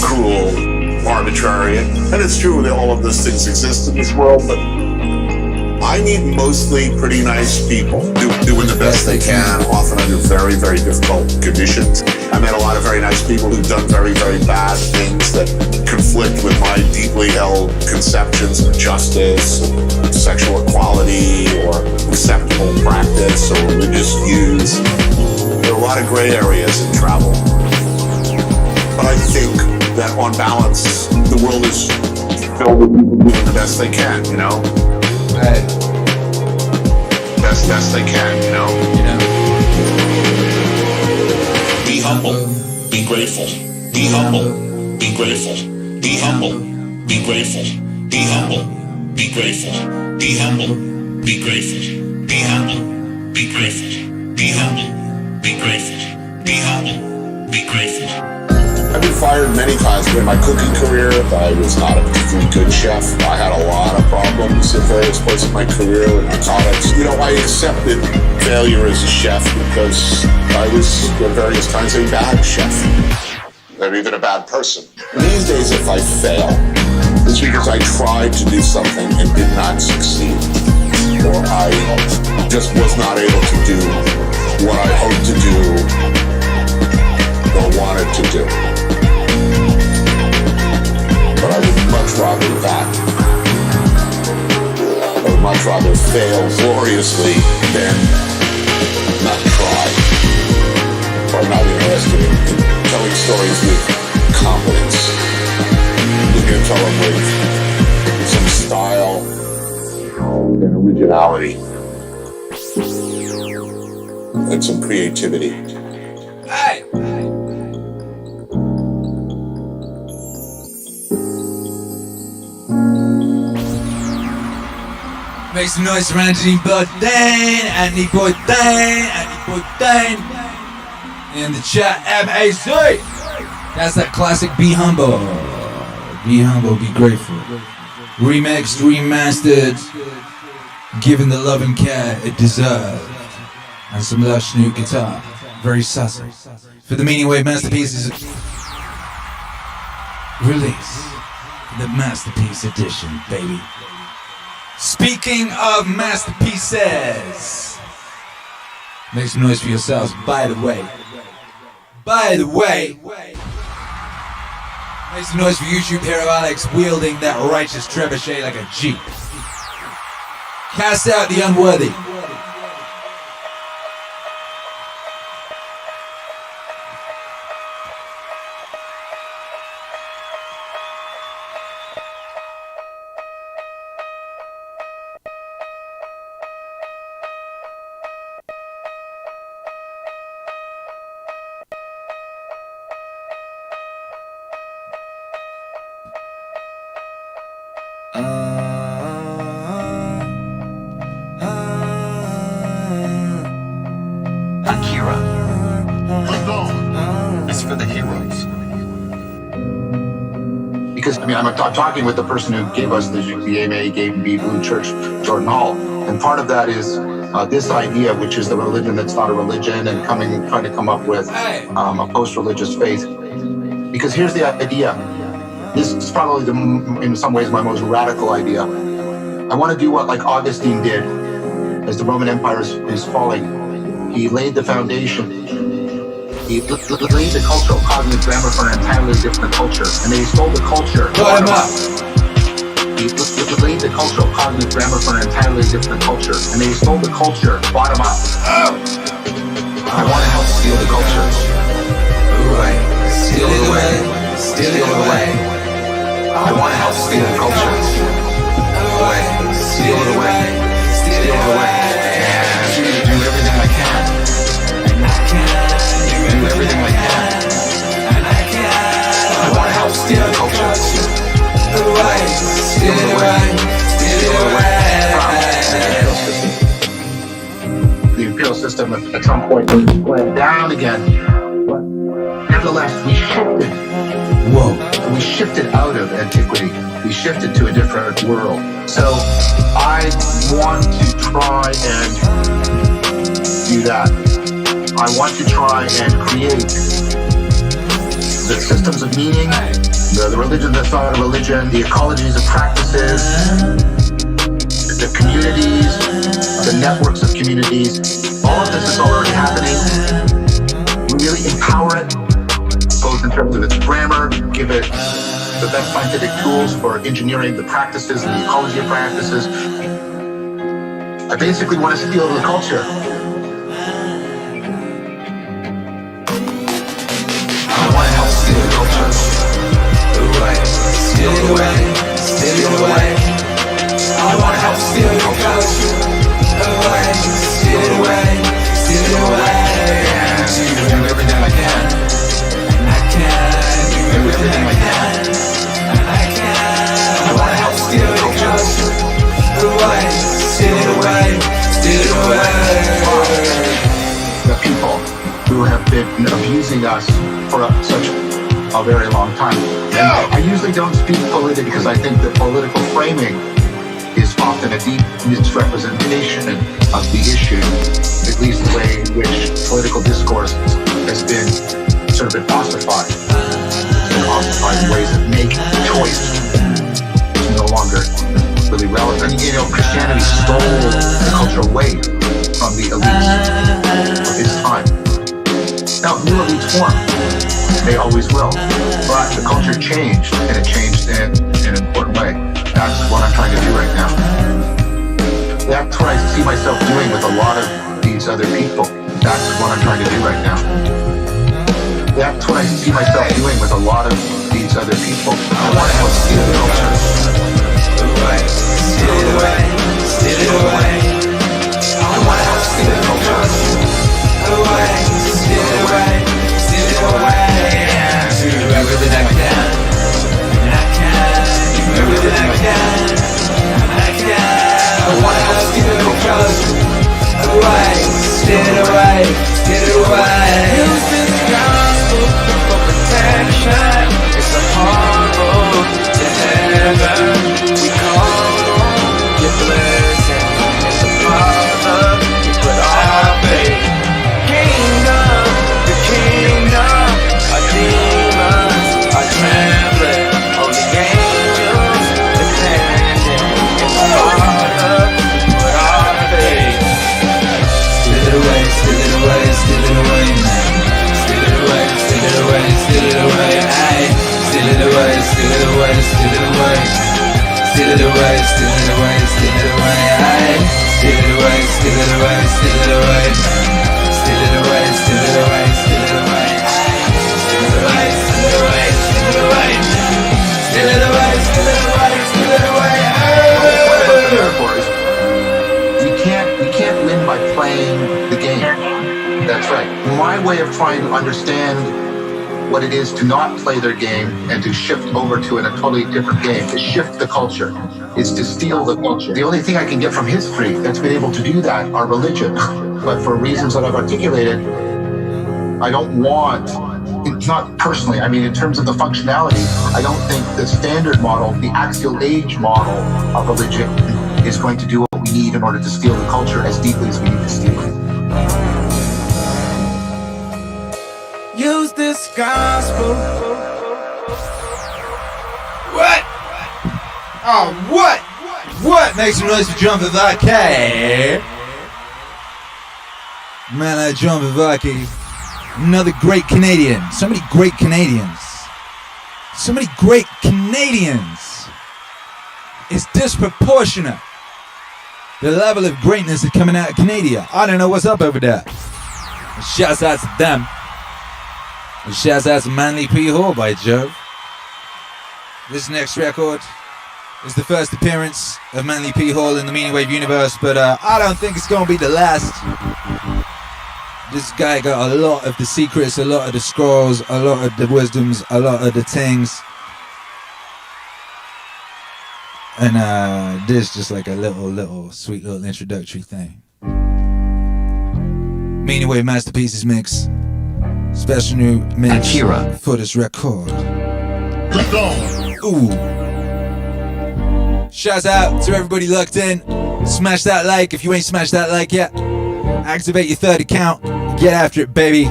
cruel, arbitrary, and it's true that all of those things exist in this world, but I meet mostly pretty nice people doing the best they can, often under very, very difficult conditions. I met a lot of very nice people who've done very, very bad things that conflict with my deeply held conceptions of justice, sexual equality, or acceptable practice, or religious views. There are a lot of gray areas in travel. But I think that on balance, the world is filled with people doing the best they can, you know? Hey. Best they can, you know? Be humble, be grateful. Be humble, be grateful. Be humble, be grateful. Be humble, be grateful. Be humble, be grateful. Be humble, be grateful. Be humble, be grateful. Be humble, be grateful. I've been fired many times during my cooking career. I was not a particularly good chef. I had a lot of problems at various points in my career in college. You know, I accepted failure as a chef because I was at various times a bad chef, or even a bad person. These days, if I fail, it's because I tried to do something and did not succeed, or I just was not able to do what I hoped to do or wanted to do. But I would much rather that. I would much rather fail gloriously than not try, or not interested in telling stories with confidence. You can tell them with some style and originality and some creativity. Hey! Make some noise for Anthony Bourdain, in the chat, MAC. That's that classic Be Humble. Be humble, be grateful. Remixed, remastered, giving the loving care it deserved. And some lush new guitar. Very sassy. For the MEANINGWAVE Masterpieces release. The Masterpiece Edition, baby. Speaking of masterpieces, make some noise for yourselves. By the way, make some noise for YouTube hero Alex wielding that righteous trebuchet like a jeep. Cast out the unworthy. Akira. It's for the heroes. Because, I mean, I'm talking with the person who gave us the AMA, gave me Blue Church, Jordan Hall. And part of that is this idea, which is the religion that's not a religion, and trying to come up with a post-religious faith. Because here's the idea. This is probably, in some ways, my most radical idea. I want to do what, like Augustine did, as the Roman Empire is falling. He laid the foundation. He laid the cultural cognitive grammar for an entirely different culture, and they stole the culture. Bottom up. He laid the cultural cognitive grammar for an entirely different culture, and they stole the culture bottom up. I want to help steal the culture. Steal it away. Steal it away. I want to help steal the culture. Steal it away. Steal it away. And do everything I can. Do everything I can. I want to help steal the culture. Steal it away. Steal it away. The imperial system at some point went down again. Nevertheless, we shifted. We shifted out of antiquity. We shifted to a different world. So I want to try and do that. I want to try and create the systems of meaning the religion that's not a religion, the ecologies of practices, the communities, the networks of communities. All of this is already happening. We really empower it, both in terms of its grammar, give it the best scientific tools for engineering the practices and the ecology of practices. I basically want to steal the culture. I want to help steal the culture. Steal it away, steal it away. I want to help steal the culture. Steal it away, steal it away. Do everything I can. And I can do everything I can. And I can. I want to help steal the culture. Steal it away, steal it away. The people who have been abusing us for such a very long time. And I usually don't speak politically because I think that political framing is often a deep misrepresentation of the issue, at least the way in which political discourse has been sort of been ossified. And ossified in ways that make choice no longer really relevant. You know, Christianity stole the culture away from the elites of its time. Now, new elites form. They always will. But the culture changed, and it changed in an important way. That's what I'm trying to do right now. That's what I see myself doing with a lot of these other people. That's what I'm trying to do right now. That's what I see myself doing with a lot of these other people. I want to help steal the culture. Steal it away, steal it away. I want to help steal the culture. Steal it away, steal it away. Do everything I can, and I can. Do everything I can, and I can. I want to help steal the culture. Steal it away, steal it away. Use this gospel for protection. It's a hard road to heaven. We call on your blessing. It's a Father, put our faith. Kingdom, the kingdom, our demons are trembling. Only angels defending. It's a Father, put our faith. Steal it away, steal it away, steal it away. Steal it away, steal it away, steal it away. Aye. Steal it away, steal it away, steal it away. Steal it away, steal it away, steal it away. Aye. Steal it away, steal it away, steal it away. Steal it away, steal it away, steal it away. Steal it away, steal it away, steal it away. Steal it away, steal it away, steal it away. We can't win by playing the game. That's right. My way of trying to understand what it is to not play their game and to shift over to a totally different game, to shift the culture, is to steal the culture. The only thing I can get from history that's been able to do that are religion. But for reasons that I've articulated, I don't want, it's not personally, I mean in terms of the functionality, I don't think the standard model, the axial age model of religion is going to do what we need in order to steal the culture as deeply as we need to steal it. Use this gospel. What? Oh, what? What? Make some noise for John Vervake. Man, that John Vervake, another great Canadian. So many great Canadians. So many great Canadians. It's disproportionate. The level of greatness is coming out of Canada. I don't know what's up over there. Shouts out to them. Shouts out to Manly P. Hall, by Jove. This next record is the first appearance of Manly P. Hall in the Meaningwave universe, but I don't think it's going to be the last. This guy got a lot of the secrets, a lot of the scrolls, a lot of the wisdoms, a lot of the things. And this is just like a little sweet little introductory thing. Meaningwave Masterpieces mix. Special new mix Akira for this record. Ooh. Shouts out to everybody locked in. Smash that like if you ain't smashed that like yet. Activate your third account. Get after it, baby.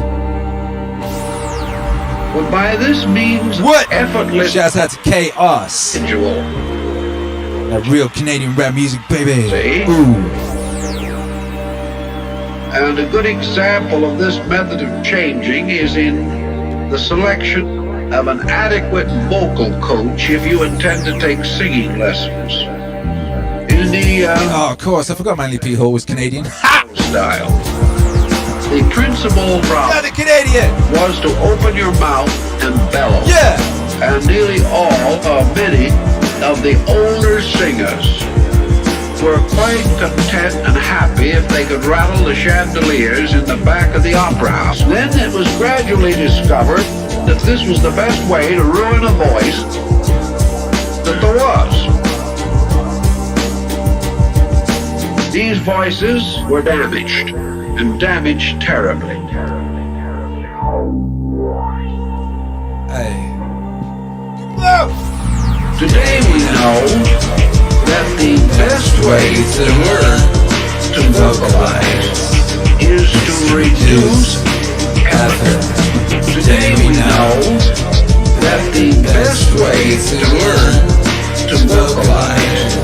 Well, by this means, What? effortless Shouts out to Chaos. individual. That real Canadian rap music, baby. See? Ooh. And a good example of this method of changing is in the selection of an adequate vocal coach if you intend to take singing lessons. In the Oh, of course. I forgot Manly P. Hall was Canadian. Ha! style. The principal problem The Canadian. was to open your mouth and bellow. Yeah. And nearly all, or many, of the older singers were quite content and happy if they could rattle the chandeliers in the back of the opera house. Then it was gradually discovered that this was the best way to ruin a voice that there was. These voices were damaged, and damaged terribly. Hey. Today we know that the best way to learn to vocalize is to reduce effort. Today we know that the best way to learn to vocalize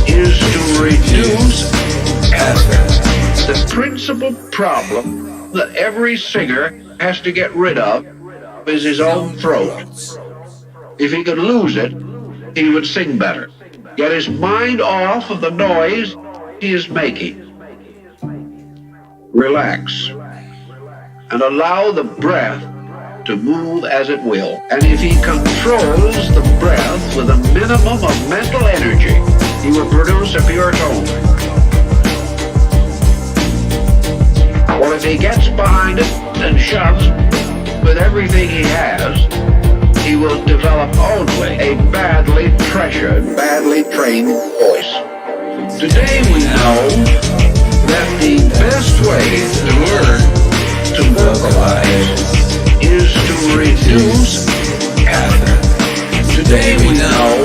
is to reduce effort. The principal problem that every singer has to get rid of is his own throat. If he could lose it, he would sing better. Get his mind off of the noise he is making. Relax and allow the breath to move as it will. And if he controls the breath with a minimum of mental energy, he will produce a pure tone. Or if he gets behind it and shoves with everything he has, he will develop only a badly pressured, badly trained voice. Today we know that the best way to learn to vocalize is to reduce effort. Today we know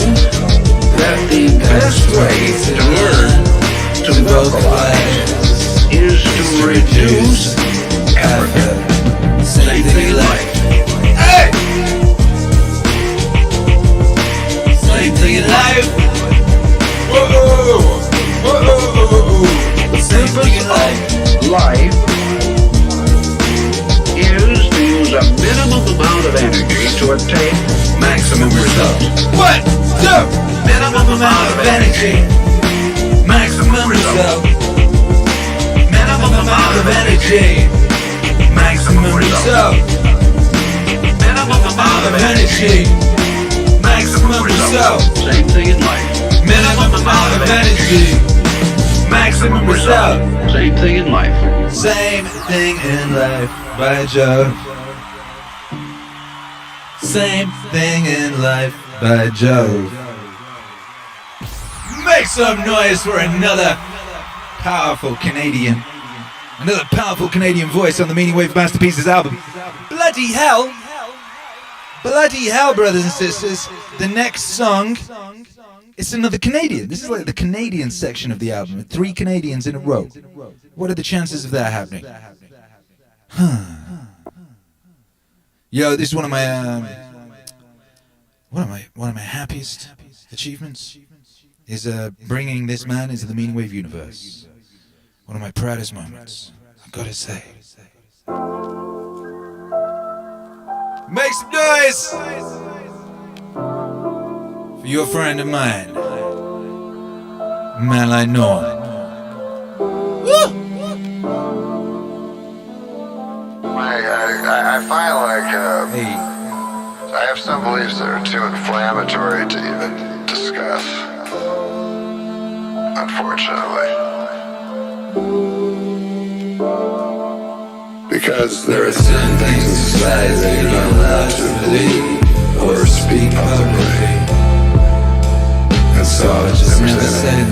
that the best way to learn to vocalize is to reduce effort. Same thing in life. Hey! Same thing in life. Whoa! The purpose of life is to use a minimum amount of energy to attain maximum results. What? Two. Minimum amount of energy, maximum result. Minimum amount of energy, maximum result. Minimum amount of energy, maximum result. Same thing in life. Minimum amount of energy, maximum result. Same thing in life. Same thing in life, by Joe. Same thing in life, by Joe. Make some noise for another powerful Canadian. Another powerful Canadian voice on the MEANINGWAVE Masterpieces album. Bloody hell! Bloody hell, brothers and sisters. The next song, it's another Canadian. This is like the Canadian section of the album. 3 Canadians in a row. What are the chances of that happening? Yo, this is one of my one of my happiest achievements is bringing this man into the MEANINGWAVE universe. One of my proudest moments, I gotta say. Make some noise for your friend of mine, a man like Noam. I find I have some beliefs that are too inflammatory to even discuss, unfortunately. Because there are certain things in society that you're not allowed to believe or speak publicly. And so I just said,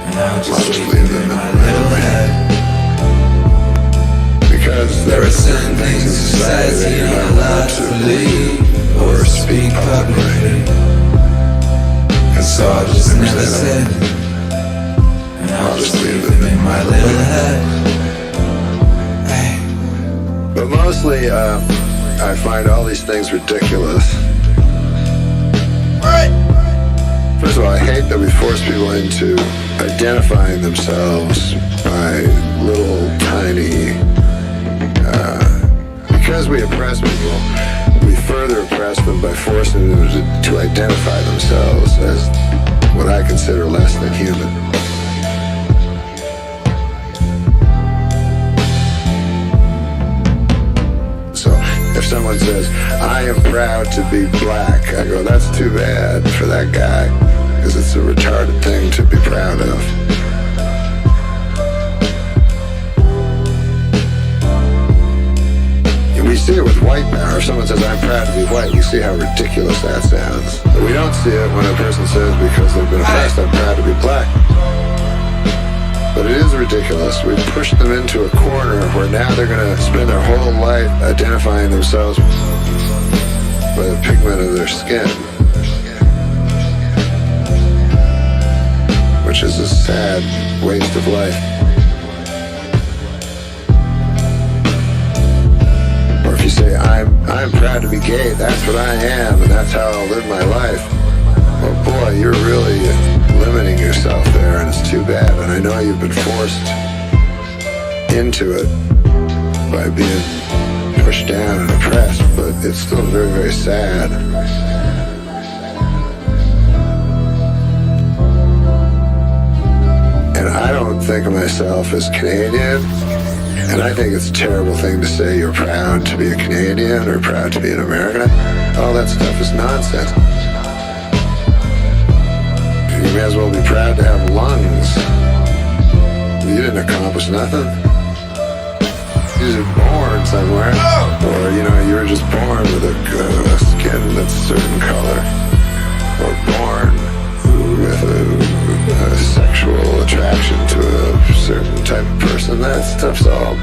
and I'll just leave them in my little head. Because there are certain things in society that you're not allowed to believe or speak publicly. And so I just said, and I'll just leave them in my little head. But mostly, I find all these things ridiculous. First of all, I hate that we force people into identifying themselves by little tiny... because we oppress people, we further oppress them by forcing them to identify themselves as what I consider less than human. So if someone says, I am proud to be black, I go, that's too bad for that guy, because it's a retarded thing to be proud of. We see it with white power. If someone says, I'm proud to be white, we see how ridiculous that sounds. But we don't see it when a person says, because they've been oppressed, I'm proud to be black. But it is ridiculous. We've pushed them into a corner where now they're going to spend their whole life identifying themselves by the pigment of their skin, which is a sad waste of life. Or if you say, I'm proud to be gay, that's what I am, and that's how I'll live my life. Well, boy, you're really limiting yourself there, and it's too bad. And I know you've been forced into it by being pushed down and oppressed, but it's still very, very sad. And I don't think of myself as Canadian. And I think it's a terrible thing to say you're proud to be a Canadian or proud to be an American. All that stuff is nonsense. You may as well be proud to have lungs. You didn't accomplish nothing. You were born somewhere. Or, you were just born with a skin that's a certain color. Or born with a sexual attraction to a certain type of person. That stuff's all...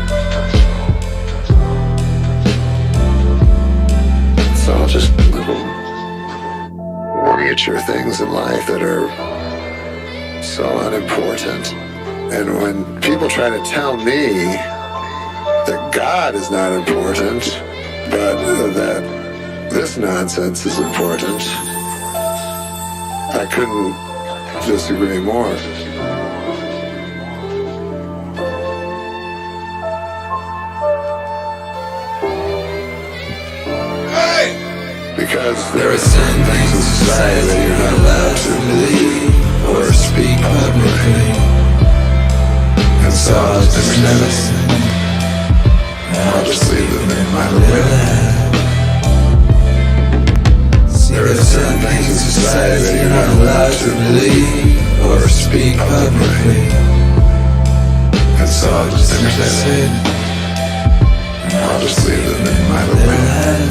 It's all just little miniature things in life that are so unimportant. And when people try to tell me that God is not important, but that this nonsense is important, I couldn't disagree more. Because there are certain things in society that you're not allowed to believe or speak publicly. And so I'll just never say, and I'll just leave them in my little head. There are certain things in society that you're not allowed to believe or speak publicly. And so I'll just never say, and I'll just leave them in my little head.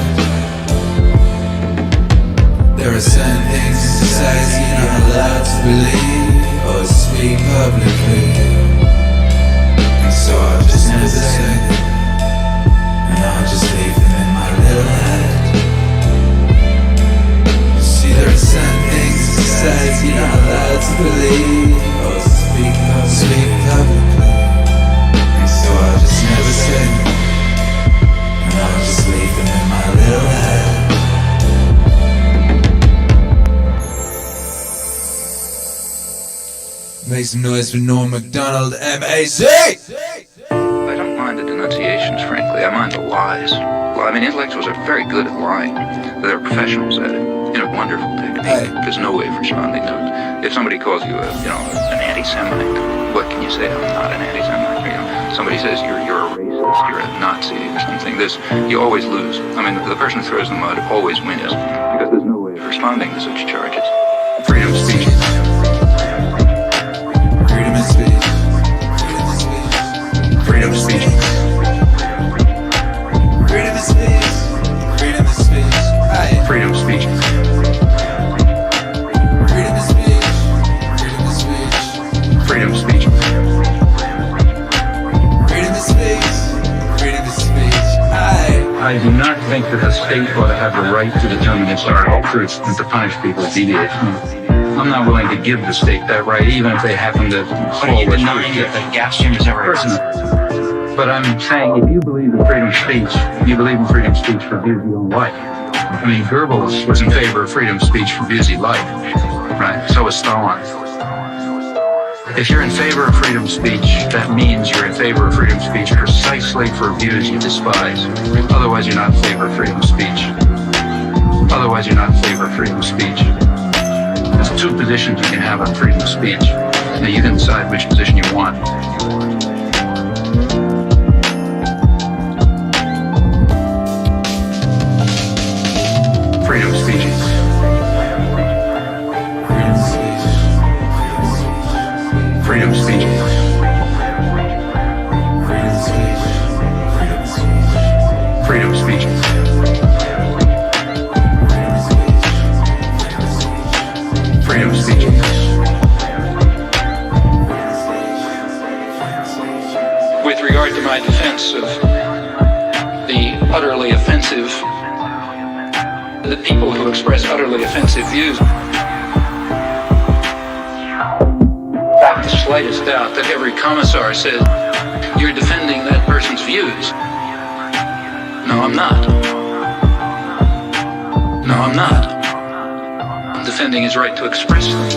There are certain things in society you're not allowed to believe or speak publicly. And so I'll just never say them, and I'll just leave them in my little head. See, there are certain things in society you're not allowed to believe or speak publicly. And so I'll just never say them, and I'll just leave them in my little head. Make some noise for Noam, Macdonald, M.A.Z. I don't mind the denunciations, frankly. I mind the lies. Well, I mean, intellectuals are very good at lying. They're professionals at it. Wonderful technique. There's no way of responding to it. If somebody calls you an anti-Semite, what can you say? I'm not an anti-Semite. Somebody says you're a racist, you're a Nazi or something. You always lose. I mean, the person who throws the mud always wins because there's no way of responding to such charges. Freedom of speech. Freedom of speech. Freedom of speech. Freedom of speech. Freedom of speech. Freedom of speech. Freedom of speech. Freedom of speech. Freedom of speech. Freedom of speech. Freedom of speech. I do not think that the state ought to have the right to determine historical truth and to punish people who deviate from it. I'm not willing to give the state that right, even if they happen to fall with truth. Denying that the gas chambers ever existed. But I'm saying if you believe in freedom of speech, you believe in freedom of speech for views you don't like. I mean, Goebbels was in favor of freedom of speech for views he liked, right? So was Stalin. If you're in favor of freedom of speech, that means you're in favor of freedom of speech precisely for views you despise. Otherwise, you're not in favor of freedom of speech. Otherwise, you're not in favor of freedom of speech. There's two positions you can have on freedom of speech. Now you can decide which position you want. Freedom of speech. Freedom of speech. Freedom of speech. Freedom of speech. With regard to my defense of the utterly offensive, the people who express utterly offensive views, without the slightest doubt that every commissar says, you're defending that person's views. No, I'm not. No, I'm not. I'm defending his right to express them.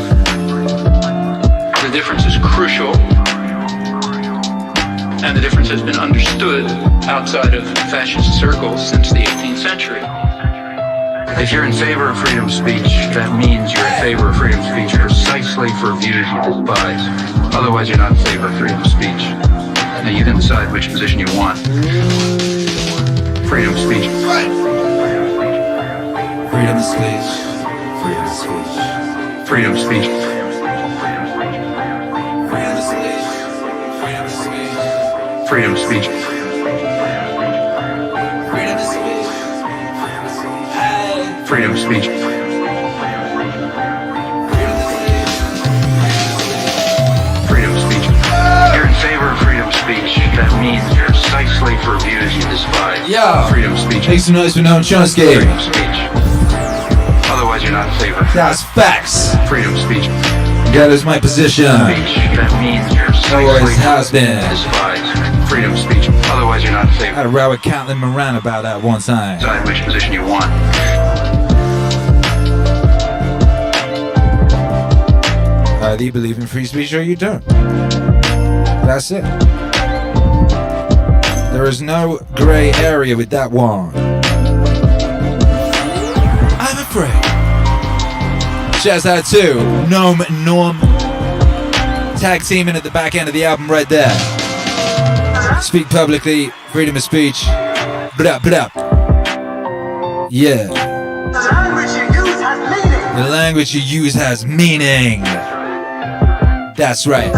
The difference is crucial, and the difference has been understood outside of fascist circles since the 18th century. If you're in favor of freedom of speech, that means you're in favor of freedom of speech precisely for views you despise. Otherwise, you're not in favor of freedom of speech. Now you can decide which position you want. Freedom of speech. Freedom of speech. Freedom of speech. Freedom of speech. Freedom of speech. Freedom of speech. Freedom of speech. You're in favor of freedom of speech. That means you're precisely for views you despise. Yeah. Freedom of speech. Make some noise for Noam Chomsky. Freedom of speech. Otherwise, you're not in favor. That's facts. Freedom of speech. That is my position. Speech. That means you're precisely always has been. Despise. Freedom of speech. Otherwise, you're not in favor. I had a row with Caitlin Moran about that one time. Decide which position you want. Either you believe in free speech or you don't. That's it. There is no grey area with that one. I'm afraid. Shouts out to Noam and Norm. Tag teaming at the back end of the album right there. Speak publicly, freedom of speech. Blah, blah. Yeah. The language you use has meaning. That's right.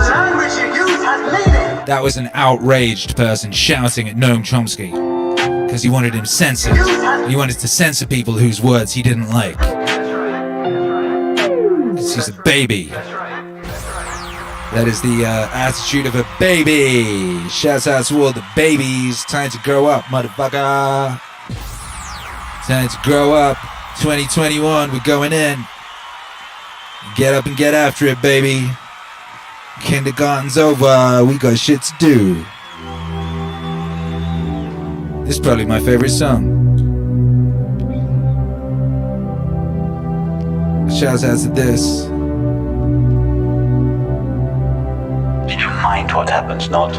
That was an outraged person shouting at Noam Chomsky because he wanted him censored. He wanted to censor people whose words he didn't like. He's a baby. That is the attitude of a baby. Shouts out to all the babies. Time to grow up, motherfucker. Time to grow up. 2021, we're going in. Get up and get after it, baby. Kindergarten's over. We got shit to do. This is probably my favorite song. Shouts out to this. You don't mind what happens, not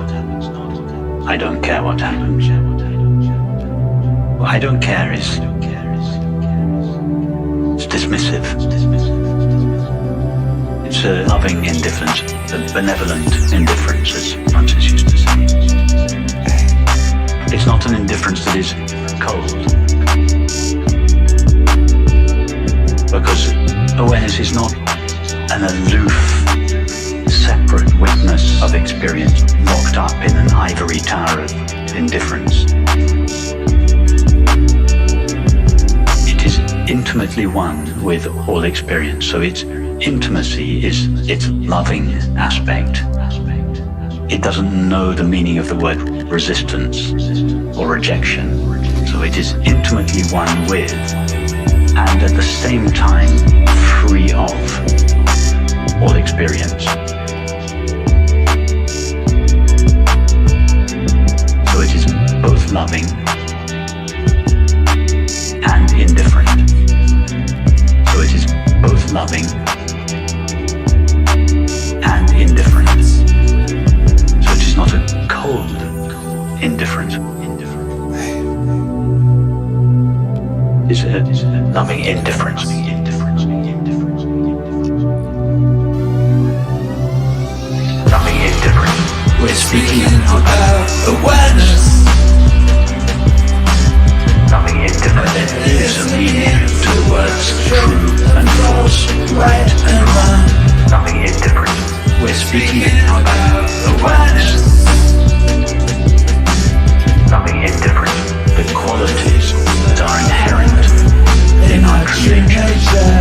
I don't care what happens. What I don't care is it's dismissive. It's a loving indifference, a benevolent indifference, as Francis used to say. It's not an indifference that is cold. Because awareness is not an aloof, separate witness of experience locked up in an ivory tower of indifference. It is intimately one with all experience, so its intimacy is its loving aspect. It doesn't know the meaning of the word resistance or rejection, so it is intimately one with, and at the same time free of all experience. loving and indifferent. So it is both loving and indifferent. So it is not a cold indifference. It's a loving indifference. Loving indifference. We're speaking about awareness. Loving indifference. There is a meaning to the words true and false, right and wrong. Loving indifference. We're speaking about awareness. Loving indifference. The qualities that are inherent in our true nature.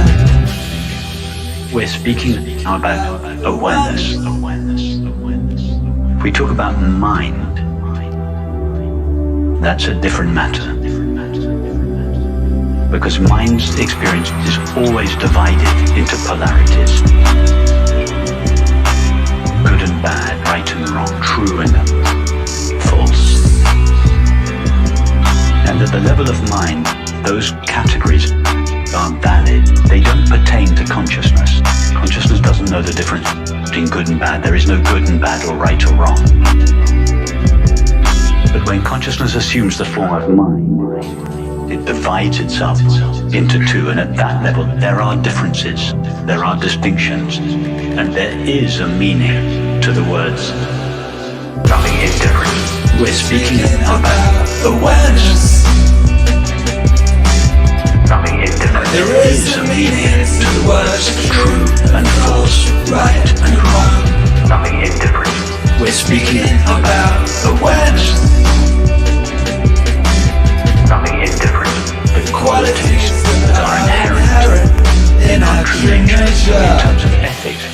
We're speaking about awareness. If we talk about mind, that's a different matter. Because mind's experience is always divided into polarities. Good and bad, right and wrong, true and false. And at the level of mind, those categories are valid. They don't pertain to consciousness. Consciousness doesn't know the difference between good and bad. There is no good and bad or right or wrong. But when consciousness assumes the form of mind, it divides itself into two, and at that level there are differences, there are distinctions, and there is a meaning to the words loving indifference. We're speaking about awareness. Loving indifference. There is a meaning to the words true and false, right and wrong. Loving indifference. We're speaking about awareness. Loving indifference. The qualities that are inherent in our true nature. In terms of ethics,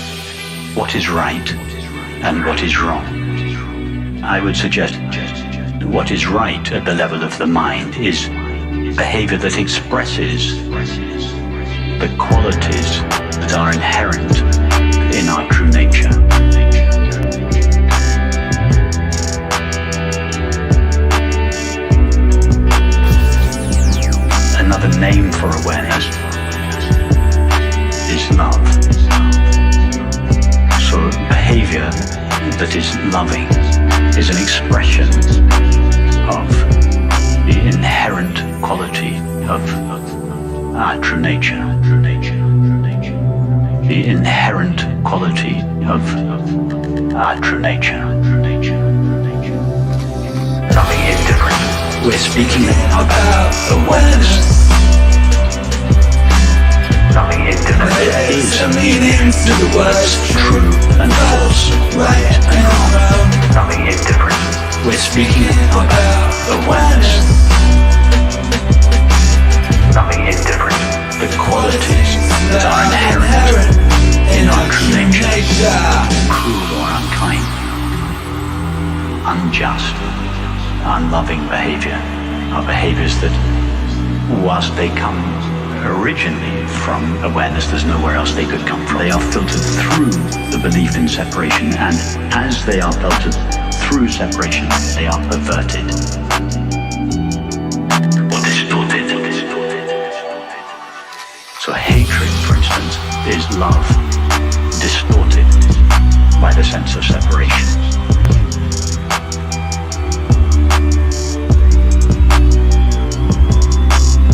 what is right and what is wrong. I would suggest what is right at the level of the mind is behavior that expresses the qualities that are inherent in our true nature. Another name for awareness is love. So behavior that is loving is an expression of the inherent quality of our true nature. The inherent quality of our true nature. Loving indifference. We're speaking about awareness. Loving indifference. There is a meaning to the words true and false, right and wrong. Loving indifference. We're speaking about awareness. Loving indifference. The qualities that are inherent in our true nature. Cruel or unkind, unjust, unloving behavior are behaviors that, whilst they come originally from awareness, there's nowhere else they could come from. They are filtered through the belief in separation, and as they are filtered through separation, they are perverted or distorted. So hatred, for instance, is love distorted by the sense of separation.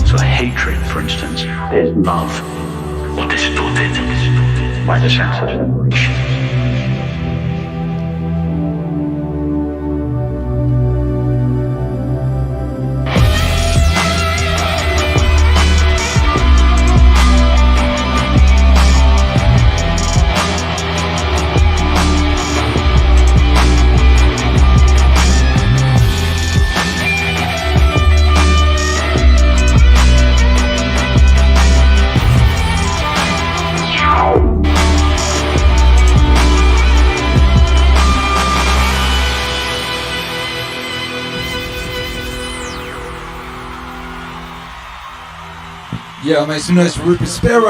So hatred, for instance, is love or distorted by the sense of separation. Yeah, I'll make some noise for Rupert Spira.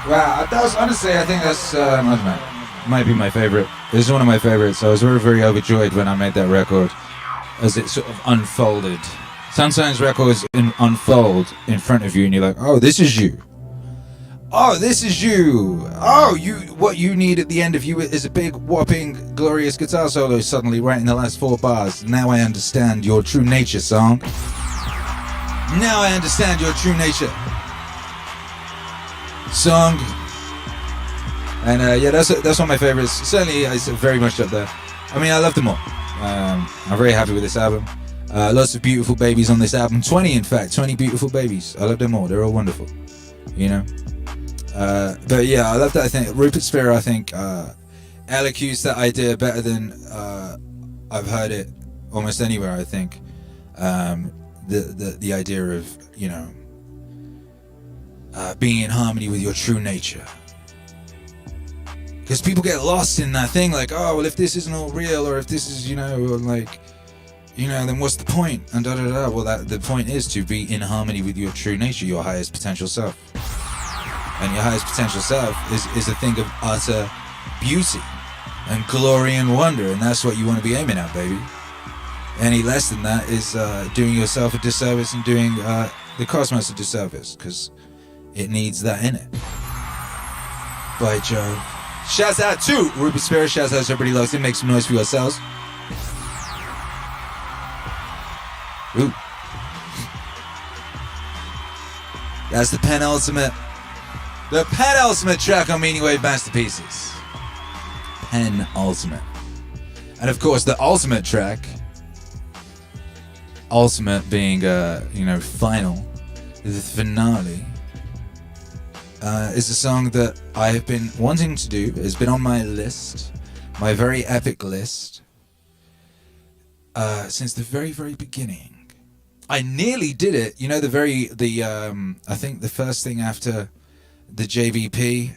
Wow, that was, honestly, I think that's, I don't know, might be my favorite. It's one of my favorites. I was very, very overjoyed when I made that record. as it sort of unfolded. Sometimes records unfold in front of you, and you're like, "Oh, this is you. Oh, this is you. Oh, what you need at the end of you is a big, whopping, glorious guitar solo suddenly right in the last 4 bars. Now I understand your true nature, song. Now I understand your true nature, song." And yeah, that's one of my favorites. Certainly, it's very much up there. I mean, I love them all. I'm very happy with this album. Lots of beautiful babies on this album. 20, in fact, 20 beautiful babies. I love them all. They're all wonderful, you know. But yeah, I love that. I think Rupert Spira, I think, elocutes that idea better than I've heard it almost anywhere. I think the idea of, you know, being in harmony with your true nature. Because people get lost in that thing, like, oh, well, if this isn't all real, or if this is, you know, like, you know, then what's the point? And da-da-da. Well, the point is to be in harmony with your true nature, your highest potential self. And your highest potential self is a thing of utter beauty and glory and wonder, and that's what you want to be aiming at, baby. Any less than that is doing yourself a disservice and doing the cosmos a disservice, because it needs that in it. By Joe. Shouts out to Rupert Spira. Shouts out to everybody loves it. Make some noise for yourselves. Ooh. That's the penultimate track on MEANINGWAVE Masterpieces. Penultimate. And of course, the ultimate track, ultimate being, you know, final, the finale, is a song that I have been wanting to do. It's been on my list, my very epic list, since the very, very beginning. I nearly did it. You know, I think the first thing after the JVP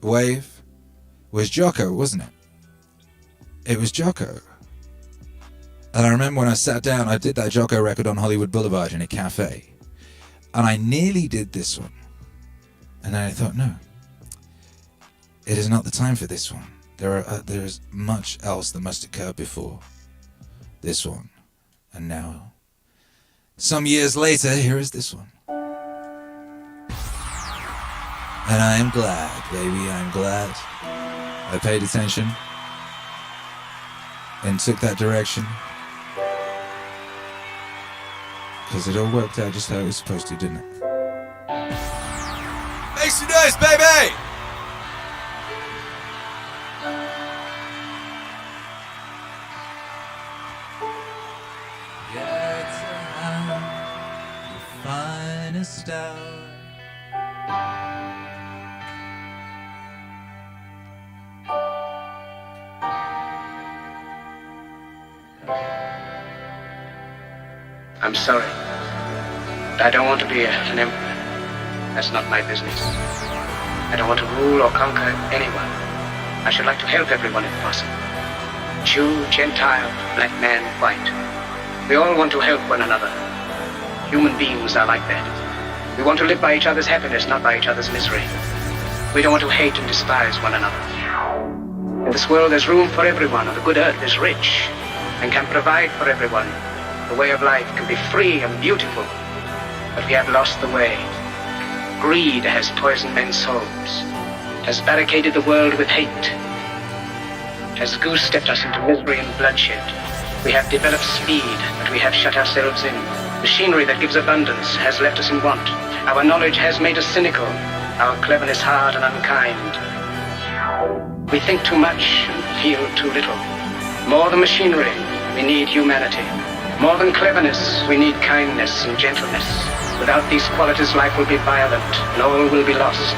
wave was Jocko, wasn't it? It was Jocko. And I remember when I sat down, I did that Jocko record on Hollywood Boulevard in a cafe. And I nearly did this one. And then I thought, no, it is not the time for this one. There is much else that must occur before this one. And now, some years later, here is this one. And I am glad, baby, I'm glad I paid attention and took that direction. Because it all worked out just how it was supposed to, didn't it? Make some noise, baby! Yeah, it's the finest hour. I'm sorry, but I don't want to be an emperor. That's not my business. I don't want to rule or conquer anyone. I should like to help everyone if possible. Jew, Gentile, black man, white. We all want to help one another. Human beings are like that. We want to live by each other's happiness, not by each other's misery. We don't want to hate and despise one another. In this world there's room for everyone, and the good earth is rich and can provide for everyone. The way of life can be free and beautiful, but we have lost the way. Greed has poisoned men's souls, has barricaded the world with hate, has goose-stepped us into misery and bloodshed. We have developed speed, but we have shut ourselves in. Machinery that gives abundance has left us in want. Our knowledge has made us cynical, our cleverness hard and unkind. We think too much and feel too little. More than machinery, we need humanity. More than cleverness, we need kindness and gentleness. Without these qualities, life will be violent and all will be lost.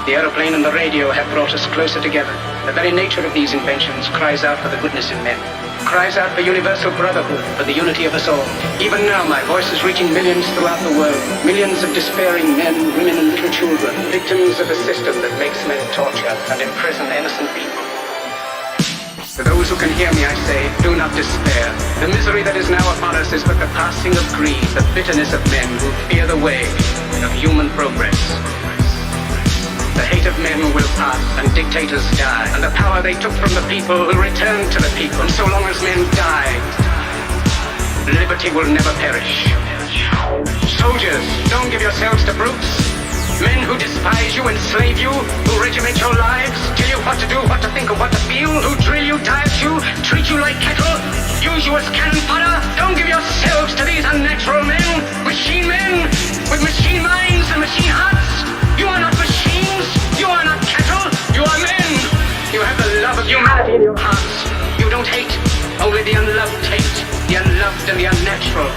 The aeroplane and the radio have brought us closer together. The very nature of these inventions cries out for the goodness in men, cries out for universal brotherhood, for the unity of us all. Even now, my voice is reaching millions throughout the world. Millions of despairing men, women, and little children, victims of a system that makes men torture and imprison innocent people. To those who can hear me, I say, do not despair. The misery that is now upon us is but the passing of greed, the bitterness of men who fear the way of human progress. The hate of men will pass, and dictators die, and the power they took from the people will return to the people. And so long as men die, liberty will never perish. Soldiers, don't give yourselves to brutes. Men who despise you, enslave you, who regiment your lives, tell you what to do, what to think, or what to feel, who drill you, diet you, treat you like cattle, use you as cannon fodder. Don't give yourselves to these unnatural men, machine men, with machine minds and machine hearts. You are not machines, you are not cattle, you are men. You have the love of humanity in your hearts. You don't hate, only the unloved hate, the unloved and the unnatural.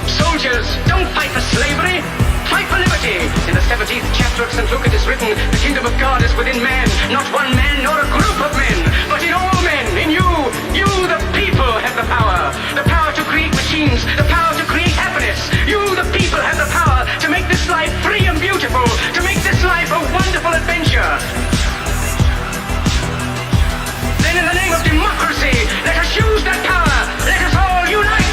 Soldiers, don't fight for slavery. Fight for liberty! In the 17th chapter of St. Luke it is written, the kingdom of God is within man, not one man nor a group of men, but in all men, in you. You, the people, have the power to create machines, the power to create happiness. You, the people, have the power to make this life free and beautiful, to make this life a wonderful adventure. Then in the name of democracy, let us use that power. Let us all unite.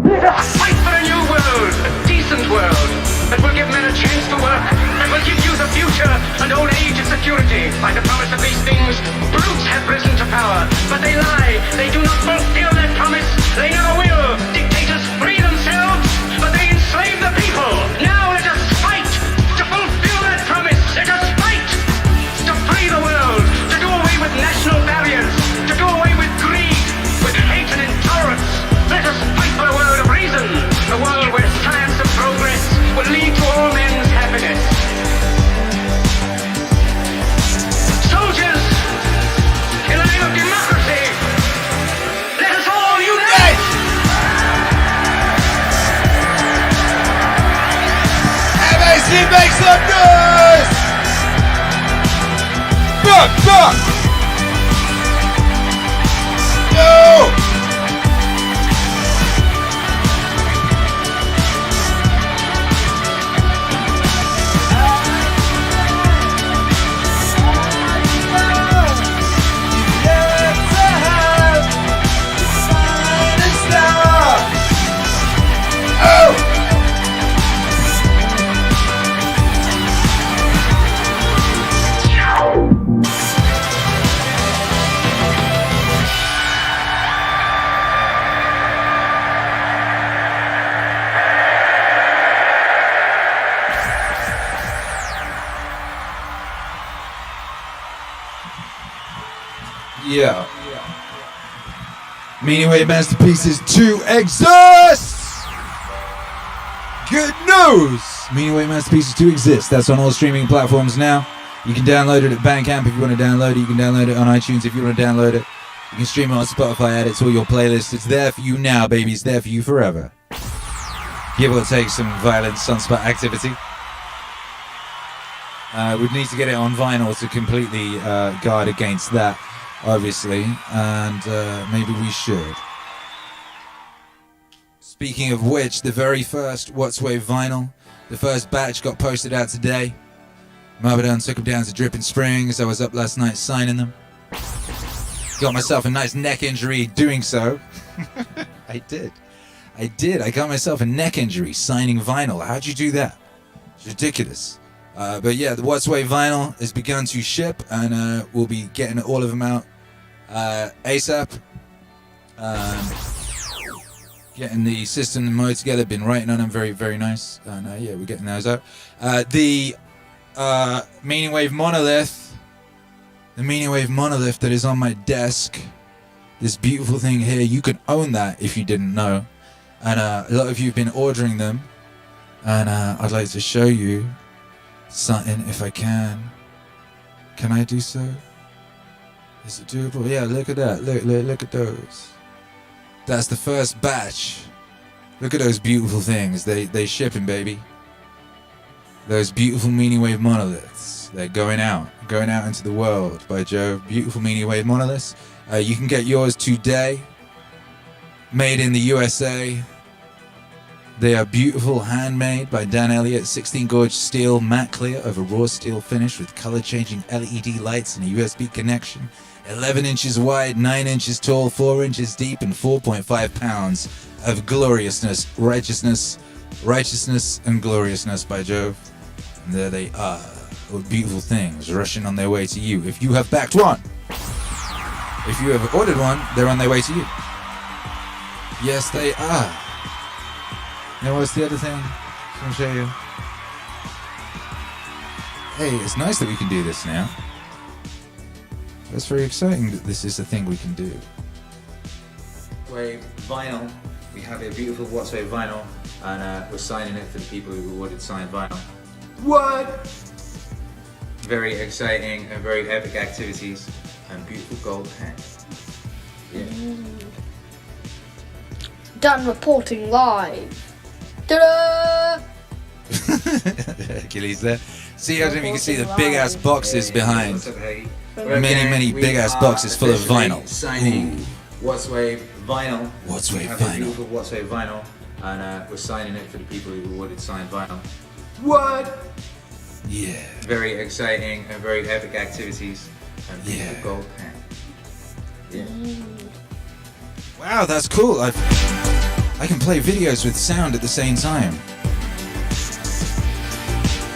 Let us fight for a new world, a decent world, that will give men a chance to work, that will give youth a future and old age a security. By the promise of these things, brutes have risen to power, but they lie. They do not fulfill that promise. They never will. Dictators free themselves, but they enslave the people. Now let us fight to fulfill that promise. Let us fight to free the world, to do away with national barriers, to do away with greed, with hate and intolerance. Let us fight for a world of reason, a world where science and progress will lead to all men's happiness. Soldiers, in the name of democracy, let us all unite! MAC, make some noise! Fuck! No! Yeah. MEANINGWAVE Masterpieces 2 exists! Good news! MEANINGWAVE Masterpieces 2 exists. That's on all streaming platforms now. You can download it at Bandcamp if you want to download it. You can download it on iTunes if you want to download it. You can stream it on Spotify, add it to all your playlists. It's there for you now, baby. It's there for you forever. Give or take some violent sunspot activity. We'd need to get it on vinyl to completely guard against that, obviously, and maybe we should. Speaking of which, the very first What's Wave vinyl, the first batch got posted out today. Macdonald took them down to Dripping Springs. I was up last night signing them. Got myself a nice neck injury doing so. I did. I got myself a neck injury signing vinyl. How'd you do that? It's ridiculous. But yeah, the What's Wave vinyl has begun to ship, and we'll be getting all of them out ASAP. Getting the system and mode together, been writing on them, very, very nice. And yeah, we're getting those out. The MEANINGWAVE monolith, the MEANINGWAVE monolith that is on my desk, this beautiful thing here, you can own that if you didn't know. And a lot of you have been ordering them, and I'd like to show you something if I can. Can I do so? Is it doable? Yeah, look at that. Look at those. That's the first batch. Look at those beautiful things. They shipping, baby. Those beautiful MEANINGWAVE monoliths. They're going out into the world by Joe. Beautiful MEANINGWAVE monoliths. You can get yours today. Made in the USA. They are beautiful, handmade by Dan Elliott. 16 gauge steel, matte clear over raw steel finish with color-changing LED lights and a USB connection. 11 inches wide, 9 inches tall, 4 inches deep, and 4.5 pounds of gloriousness, righteousness, and gloriousness by Jove. And there they are. or beautiful things rushing on their way to you. If you have backed one, if you have ordered one, they're on their way to you. Yes, they are. Now, what's the other thing I'm going to show you? Hey, it's nice that we can do this now. That's very exciting that this is a thing we can do. Wave vinyl. We have a beautiful What's Wave vinyl, and we're signing it for the people who ordered signed vinyl. What? Very exciting and very epic activities, and beautiful gold pen. Yeah. Done reporting live. Ta-da! Achilles there. See, I don't know if you can see the big ass boxes behind. Many big ass boxes full of vinyl. Signing What's Wave vinyl. What's Wave vinyl. Beautiful What's Wave vinyl, and we're signing it for the people who ordered signed vinyl. What? Yeah. Very exciting and very epic activities, and beautiful gold pen. Yeah. Wow, that's cool. I can play videos with sound at the same time.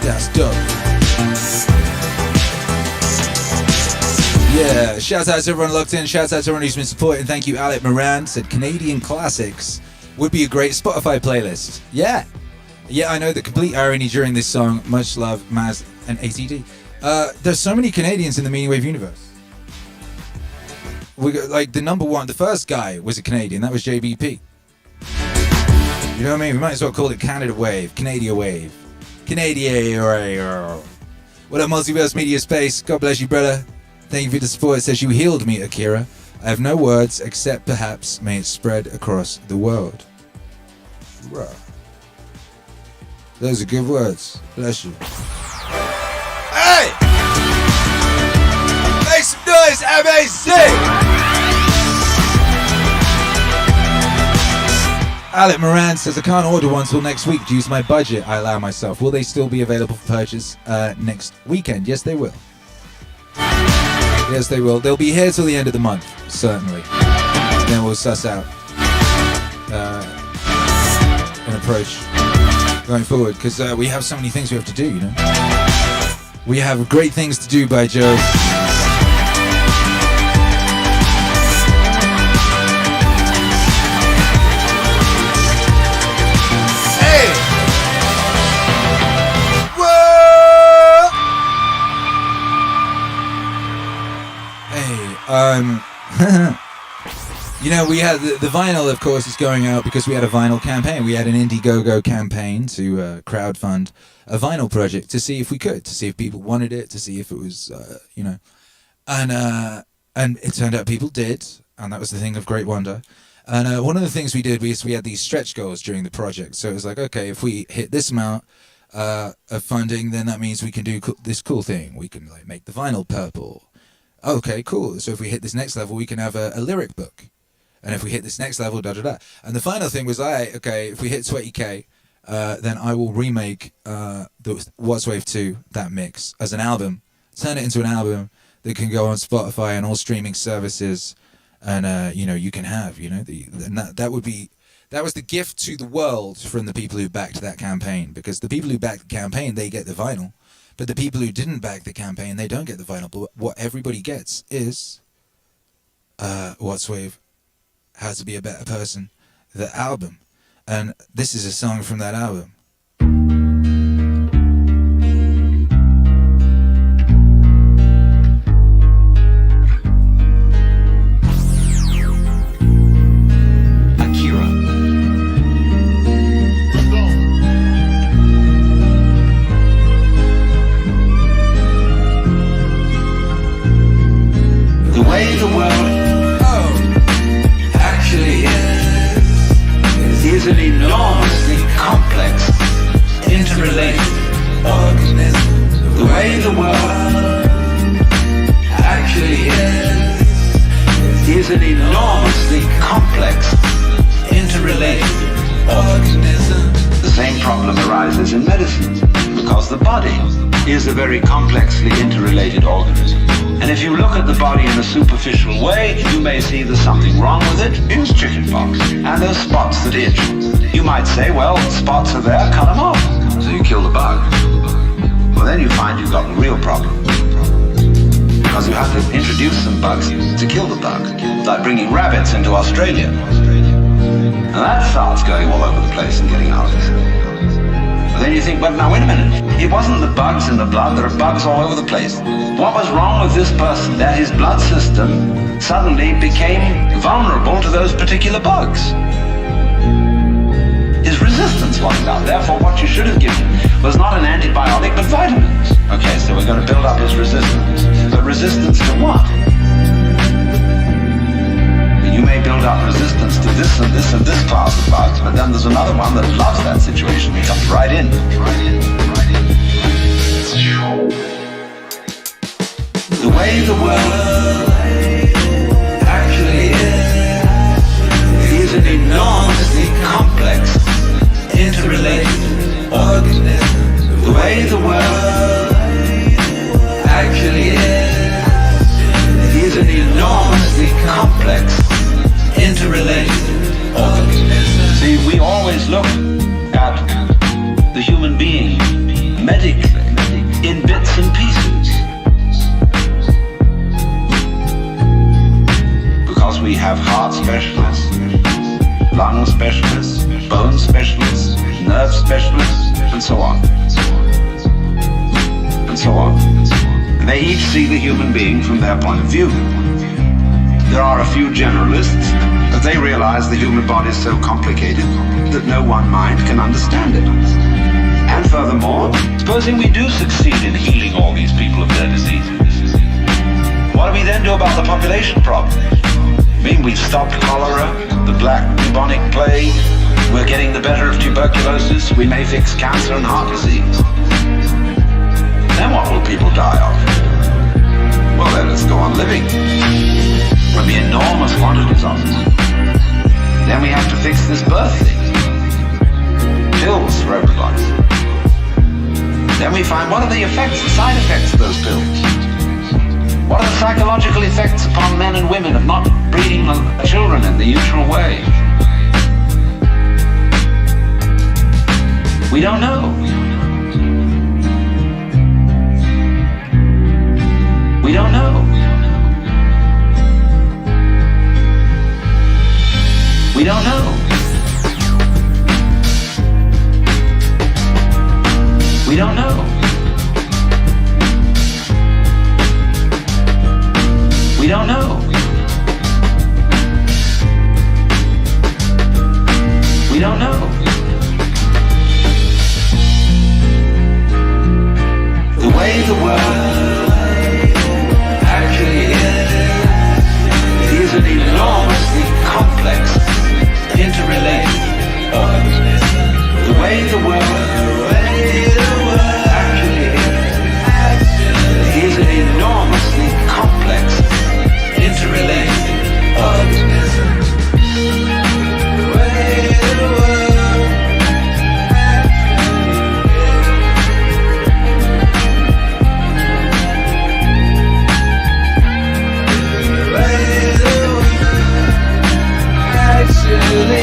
That's dope. Yeah, shout out to everyone locked in. Shout out to everyone who's been supporting. Thank you, Alec Moran. Said Canadian classics would be a great Spotify playlist. Yeah. Yeah, I know the complete irony during this song. Much love, Maz and ATD. There's so many Canadians in the MEANINGWAVE universe. We got, like, the first guy was a Canadian. That was JBP. You know what I mean? We might as well call it Canada Wave, Canada Wave. Canadian. What up, Multiverse Media Space? God bless you, brother. Thank you for the support. It says, you healed me, Akira. I have no words except perhaps may it spread across the world. Bruh. Those are good words. Bless you. Hey! Make some noise, MAC! Alec Moran says, I can't order one till next week due to my budget I allow myself. Will they still be available for purchase next weekend? Yes, they will. Yes, they will. They'll be here till the end of the month, certainly. Then we'll suss out an approach going forward, because we have so many things we have to do, you know. We have great things to do, by Jove. You know, we had the vinyl, of course, is going out because we had a vinyl campaign. We had an Indiegogo campaign to crowdfund a vinyl project to see if we could, to see if people wanted it, to see if it was, you know, and it turned out people did, and that was the thing of great wonder. And one of the things we did was we had these stretch goals during the project. So it was like, okay, if we hit this amount of funding, then that means we can do this cool thing. We can like make the vinyl purple. Okay, cool. So if we hit this next level, we can have a lyric book. And if we hit this next level, da-da-da. And the final thing was, okay, if we hit 20k, then I will remake the What's Wave 2, that mix, as an album. Turn it into an album that can go on Spotify and all streaming services. And, you know, you can have, you know, that was the gift to the world from the people who backed that campaign. Because the people who backed the campaign, they get the vinyl. But the people who didn't back the campaign, they don't get the vinyl. But what everybody gets is What's Wave, How to Be a Better Person, the album. And this is a song from that album. Akira. The way the world actually is an enormously complex, interrelated organism. The way the world actually is an enormously complex, interrelated organism. The same problem arises in medicine, because the body is a very complexly interrelated organism. And if you look at the body in a superficial way, you may see there's something wrong with it. It's chickenpox. And there's spots that itch. You might say, well, spots are there, cut them off. So you kill the bug. Well, then you find you've got real bugs to kill the bug. It's like bringing rabbits into Australia. And that starts going all over the place and getting out. But then you think, well, now wait a minute. It wasn't the bugs in the blood. There are bugs all over the place. What was wrong with this person? That his blood system suddenly became vulnerable to those particular bugs. His resistance wasn't out. Therefore, what you should have given was not an antibiotic, but vitamins. Okay, so we're going to build up his resistance. But resistance to what? You may build up resistance to this and this and this class of bugs, but then there's another one that loves that situation. He comes right in. The way the world actually is an enormously complex, interrelated organism. The way the world actually is an enormously complex, interrelated organism. See, we always look at the human being medically in bits and pieces. Because we have heart specialists, lung specialists, bone specialists, nerve specialists, and so on. And so on. And they each see the human being from their point of view. There are a few generalists, but they realize the human body is so complicated that no one mind can understand it. And furthermore, supposing we do succeed in healing all these people of their diseases, what do we then do about the population problem? I mean, we've stopped cholera, the black bubonic plague, we're getting the better of tuberculosis, we may fix cancer and heart disease. Then what will people die of? Well, let us go on living. There'll be enormous quantities of it. Then we have to fix this birth thing. Pills for everybody. Then we find what are the effects, the side effects of those pills? What are the psychological effects upon men and women of not breeding children in the usual way? We don't know. We don't know. We don't know. We don't know. We don't know. We don't know. The way the world actually is an enormously complex, interrelated organism. The way the world actually is an enormously complex, interrelated organism. The way the world actually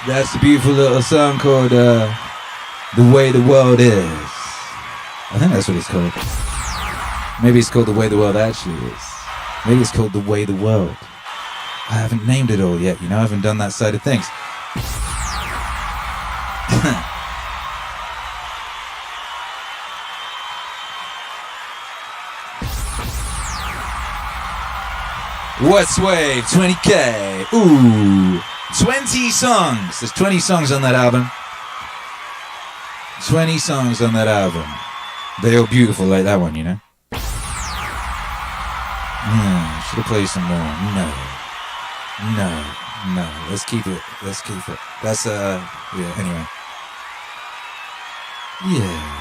That's a beautiful little song called The Way the World Is. I think that's what it's called. Maybe it's called The Way the World Actually Is. Maybe it's called The Way the World. I haven't named it all yet, you know, I haven't done that side of things. What's Wave 20K? Ooh. 20 songs. There's 20 songs on that album. 20 songs on that album. They're all beautiful like that one, you know? Should have played some more. No. Let's keep it. That's, yeah, anyway. Yeah.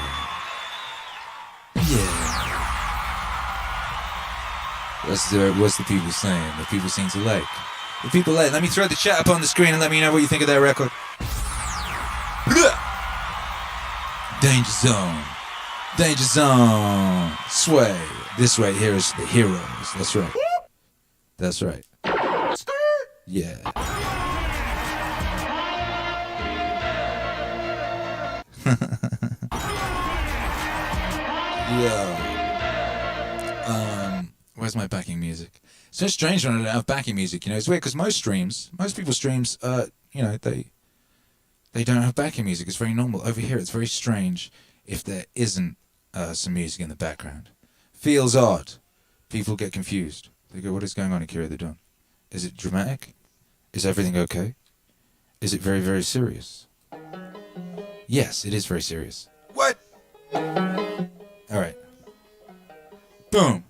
What's the people saying? The people seem to like. The people like. Let me throw the chat up on the screen and let me know what you think of that record. Danger Zone. Danger Zone. Sway. This right here is the Heroes. That's right. That's right. Yeah. Yeah. Where's my backing music? It's so strange when I don't have backing music, you know. It's weird because most people's streams, you know, they don't have backing music. It's very normal. Over here, it's very strange if there isn't some music in the background. Feels odd. People get confused. They go, what is going on, Akira? They're done. Is it dramatic? Is everything okay? Is it very, very serious? Yes, it is very serious. What? Alright. Boom.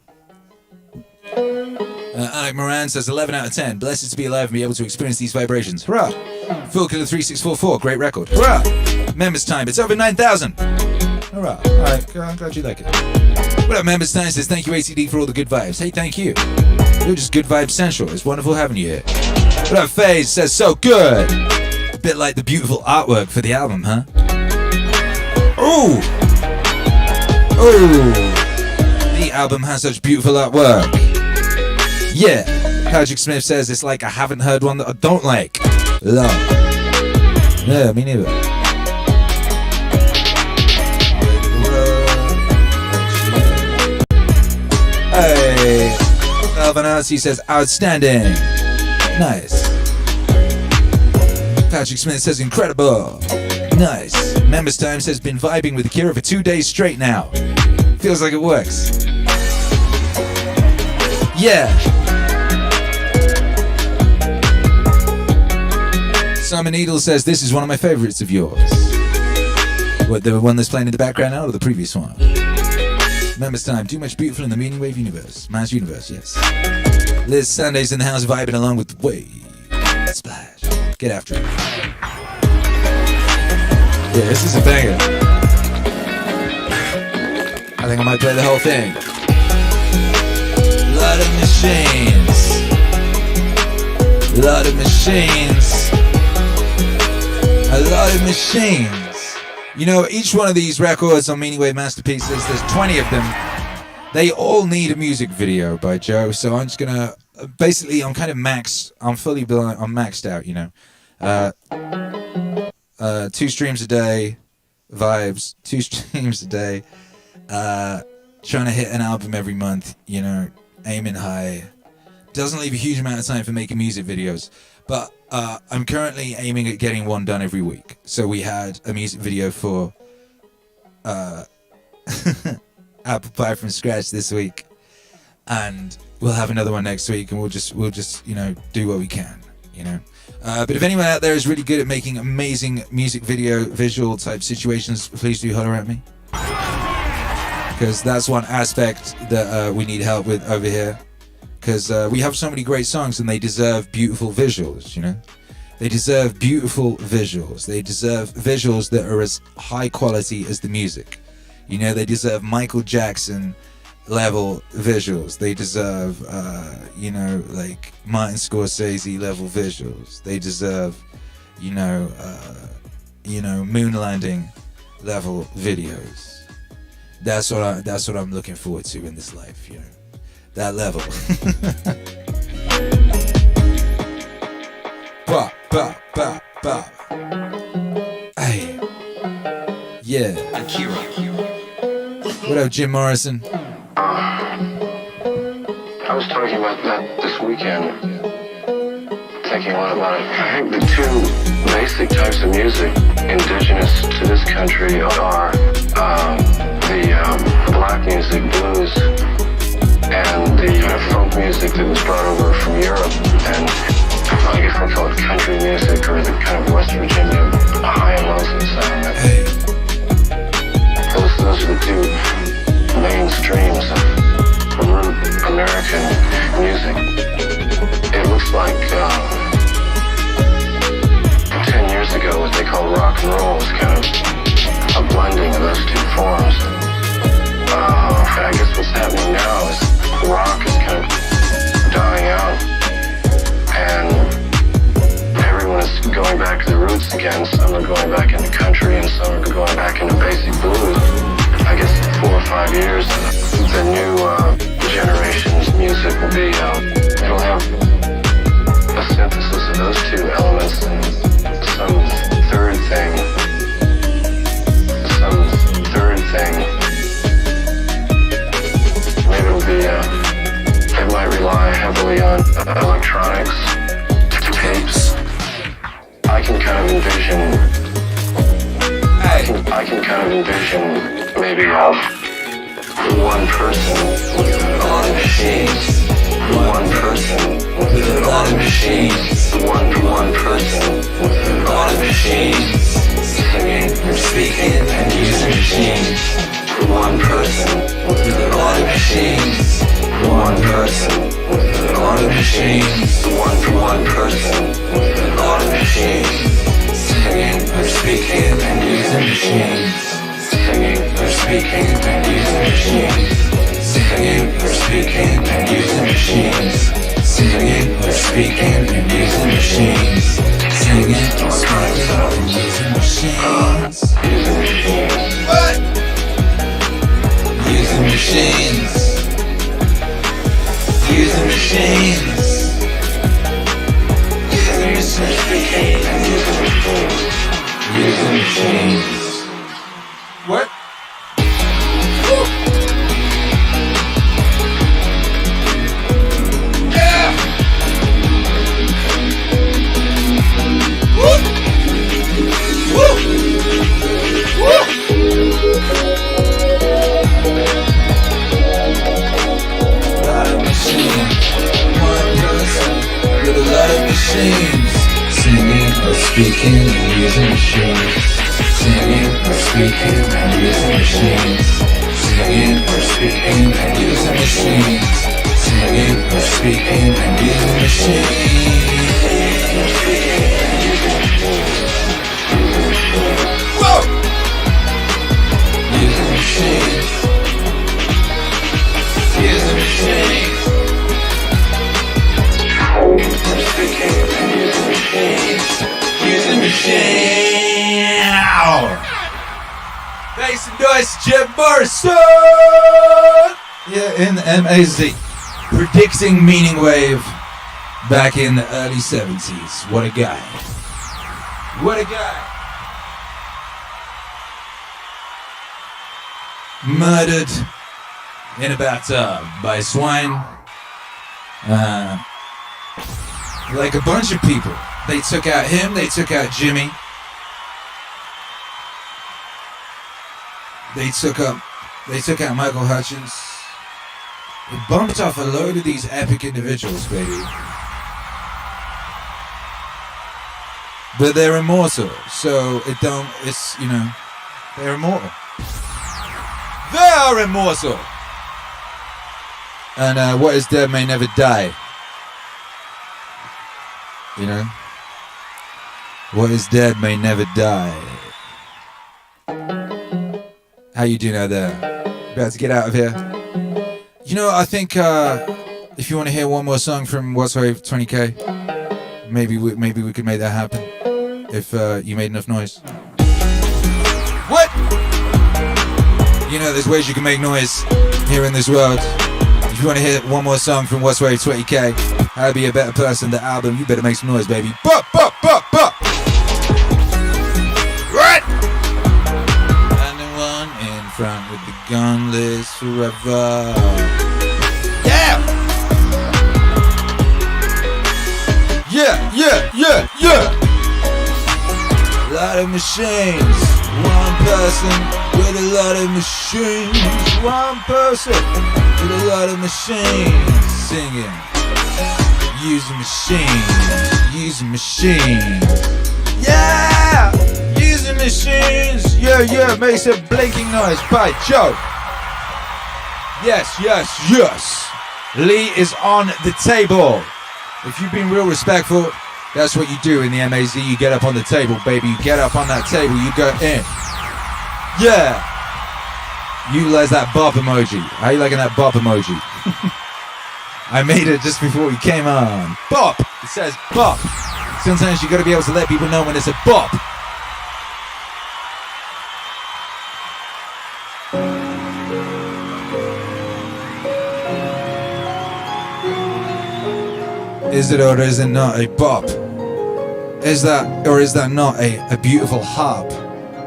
Alec Moran says 11 out of 10. Blessed to be alive and be able to experience these vibrations. Hurrah! Phil Killer 3644, great record. Hurrah! Members time, it's over 9,000. Hurrah! Alright, I'm glad you like it. What up, Members time says thank you ACD for all the good vibes. Hey, thank you. You're just good vibes central. It's wonderful having you here. What up, FaZe says so good. A bit like the beautiful artwork for the album, huh? Ooh! Ooh! The album has such beautiful artwork. Yeah. Patrick Smith says it's like I haven't heard one that I don't like. Love. Yeah, me neither. Hey. Alvin Artsy says outstanding. Nice. Patrick Smith says incredible. Nice. Members Time says been vibing with Akira for 2 days straight now. Feels like it works. Yeah. Simon Needle says this is one of my favorites of yours. What, the one that's playing in the background now or the previous one? Members Time, too much beautiful in the Meaningwave universe. Mass universe, yes. Liz Sunday's in the house vibing along with the wave. Splash. Get after it. Yeah, this is a banger. I think I might play the whole thing. Lot of machines. Lot of machines. A lot of machines. You know, each one of these records on Meaningwave Masterpieces, there's 20 of them. They all need a music video by Joe, so I'm just gonna, basically, I'm kind of maxed, I'm maxed out, you know. 2 streams a day, vibes, 2 streams a day, trying to hit an album every month, you know, aiming high. Doesn't leave a huge amount of time for making music videos, but I'm currently aiming at getting one done every week. So we had a music video for Apple Pie from Scratch this week, and we'll have another one next week, and we'll just you know, do what we can, you know. But if anyone out there is really good at making amazing music video visual type situations, please do holler at me, because that's one aspect that we need help with over here. Because we have so many great songs and they deserve beautiful visuals, you know. They deserve beautiful visuals. They deserve visuals that are as high quality as the music. You know, they deserve Michael Jackson level visuals. They deserve, you know, like Martin Scorsese level visuals. They deserve, you know, moon landing level videos. That's what I'm looking forward to in this life, you know. That level. Bop, bop, bop, bop. Hey. Yeah. Akira. What up, Jim Morrison? I was talking about that this weekend. Thinking a lot about it. I think the 2 basic types of music indigenous to this country are the black music, blues, and the kind of folk music that was brought over from Europe, and I guess we'll call it country music, or the kind of West Virginia high and low sound. Those are the 2 again. Some are going back into country, and some are going back into basic blues. I guess in 4 or 5 years, the new generation's music will be, it'll have a synthesis of those two elements and some third thing. Maybe it'll be, it might rely heavily on electronics, tapes. I can kind of envision, I can kind of envision maybe one person with a lot of machines, one person with a lot of machines, one person with a lot of machines, singing or speaking and using machines, one person with a lot of machines, one person with a lot of machines, one person with a lot of machines, singing or speaking and using machines, singing or speaking and using machines, singing or speaking and using machines, singing or speaking and using machines, singing or speaking and using machines, using machines. What? Using machines. Using machines. Using speaking and using machines. Using machines. What? Yeah. Woo. Woo. Woo. With a lot of machines, singing or speaking and using machines, singing or speaking and using machines, singing or speaking and using machines, singing or speaking and using machines, singing or speaking and using machines, whoa! Using machines, using machines. Speaking and using machines. Using machine. Bass and noise, Jim Morrison. Yeah, in MAZ. Predicting MEANINGWAVE back in the early 70s. What a guy. What a guy. Murdered in a bathtub by swine. Like a bunch of people. They took out him, they took out Jimmy. They took out Michael Hutchins. They bumped off a load of these epic individuals, baby. But they're immortal, so they're immortal. They are immortal! And what is dead may never die. You know? What is dead may never die. How you doing out there? About to get out of here? You know, I think if you want to hear one more song from What's Wave 20K, maybe we could make that happen. If you made enough noise. What? You know, there's ways you can make noise here in this world. If you want to hear one more song from What's Wave 20K, how to Be a Better Person, the album, you better make some noise, baby. Bop, bop, bop, bop. Right. And the one in front with the gun lives forever. Yeah. Yeah, yeah, yeah, yeah. A lot of machines. One person with a lot of machines. One person with a lot of machines. Singing. Using machines. Yeah! Using machines. Yeah, make some blinking noise by Joe. Yes. Lee is on the table. If you've been real respectful, that's what you do in the MAZ. You get up on the table, baby. You get up on that table, you go in. Yeah! Utilize that bop emoji. How you liking that bop emoji? I made it just before we came on. Bop! It says bop. Sometimes you gotta be able to let people know when it's a bop. Is it or is it not a bop? Is that or is that not a beautiful harp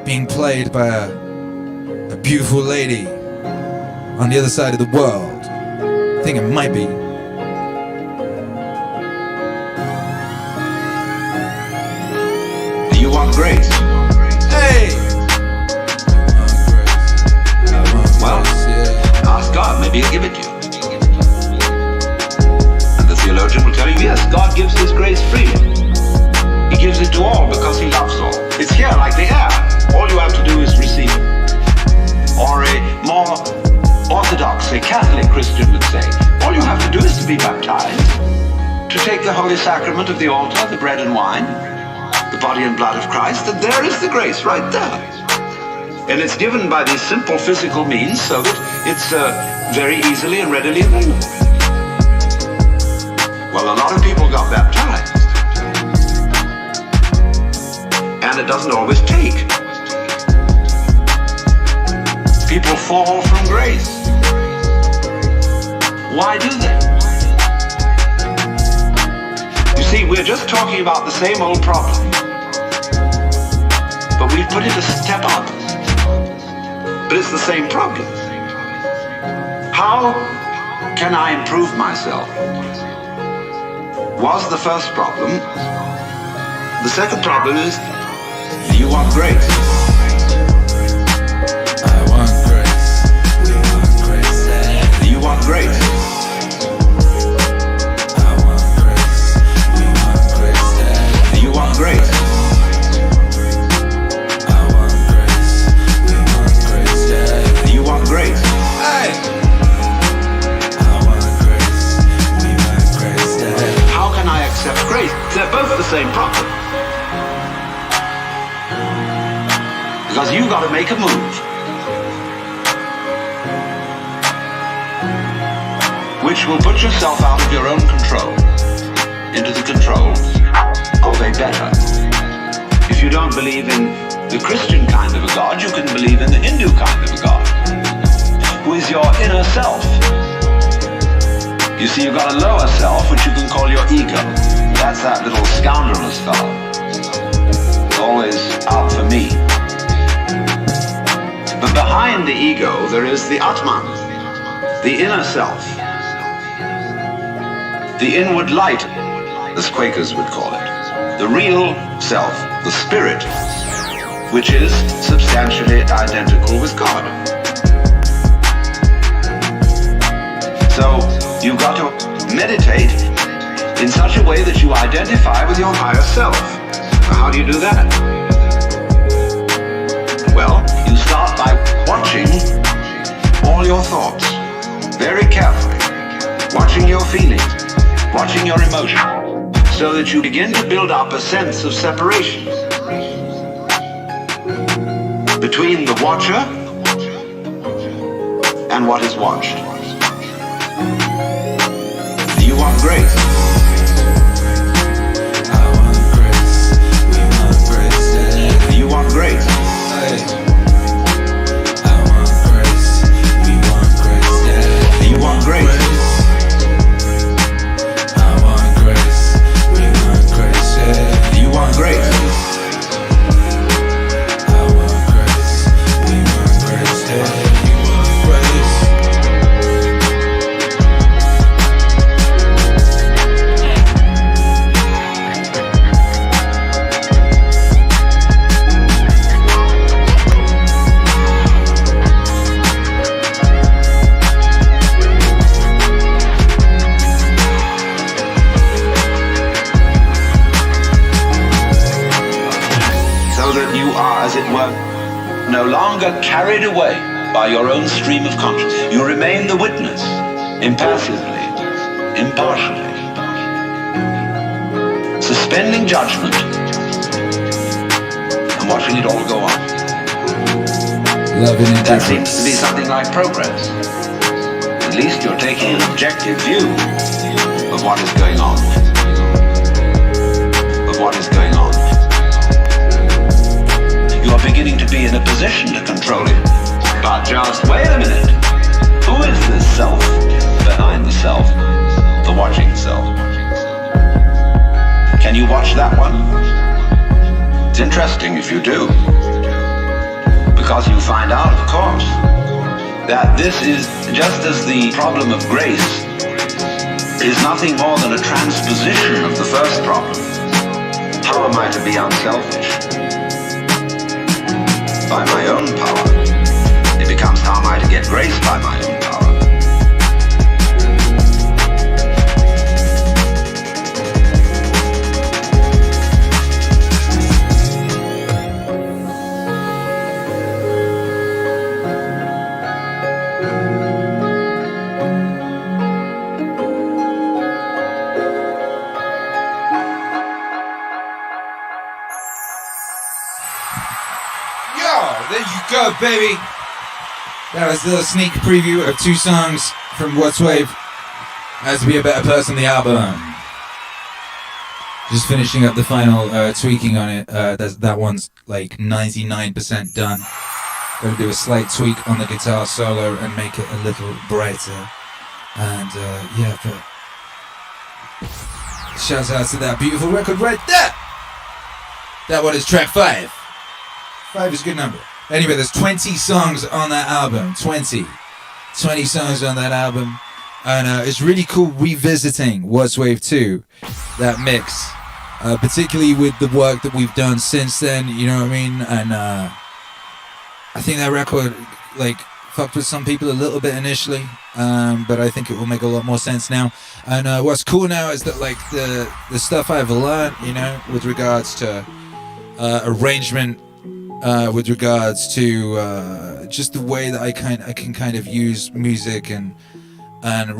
being played by a beautiful lady on the other side of the world? I think it might be. You want grace? Hey! Well, ask God, maybe he'll give it to you. And the theologian will tell you, yes, God gives his grace freely. He gives it to all because he loves all. It's here like the air. All you have to do is receive it. Or a more orthodox, a Catholic Christian would say, all you have to do is to be baptized, to take the holy sacrament of the altar, the bread and wine, the body and blood of Christ, and there is the grace right there. And it's given by these simple physical means so that it's very easily and readily available. Well, a lot of people got baptized. And it doesn't always take. People fall from grace. Why do they? You see, we're just talking about the same old problem. But we've put it a step up. But it's the same problem. How can I improve myself? Was the first problem. The second problem is, do you want grace? I want grace. We want grace. Do you want grace? I want grace. We want grace. Do you want grace? Grace. Hey! I want grace. We want grace. How can I accept grace? They're both the same problem. Because you got to make a move. Which will put yourself out of your own control into the control of a better. If you don't believe in the Christian kind of a God, you can believe in the Hindu kind of a God, who is your inner self. You see, you've got a lower self, which you can call your ego. That's that little scoundrelous fellow. It's always out for me. But behind the ego, there is the Atman, the inner self, the inward light, as Quakers would call it, the real self, the spirit, which is substantially identical with God. So you've got to meditate in such a way that you identify with your higher self. How do you do that? Well, you start by watching all your thoughts very carefully, watching your feelings, watching your emotions, so that you begin to build up a sense of separation between the watcher and what is watched. Do you want grace? I want grace. We want grace. Yeah. Do you want grace? Hey. I want grace. We want grace. Yeah. Do you want grace? I want grace. We want grace. Yeah. Do you want grace? I want grace. We want grace. Yeah. We want grace. As it were, no longer carried away by your own stream of consciousness. You remain the witness, impassively, impartially, suspending judgment and watching it all go on. Loving it. That seems to be something like progress. At least you're taking an objective view of what is going on. Of what is going on. You are beginning to be in a position to control it. But just wait a minute. Who is this self behind the self? The watching self. Can you watch that one? It's interesting if you do. Because you find out, of course, that this is just as the problem of grace is nothing more than a transposition of the first problem. How am I to be unselfish? By my own power. It becomes how am I to get grace by my own power. There you go, baby. That was a little sneak preview of 2 songs from What's Wave. How to Be a Better Person, the album. Just finishing up the final tweaking on it. That one's like 99% done. Gonna do a slight tweak on the guitar solo and make it a little brighter. And yeah, but shouts out to that beautiful record right there. That one is track 5. 5 is a good number. Anyway, there's 20 songs on that album. 20 songs on that album. And it's really cool revisiting What's Wave 2, that mix. Particularly with the work that we've done since then, you know what I mean? And I think that record, like, fucked with some people a little bit initially. But I think it will make a lot more sense now. And what's cool now is that, like, the stuff I've learned, you know, with regards to arrangement, with regards to just the way that I can kind of use music and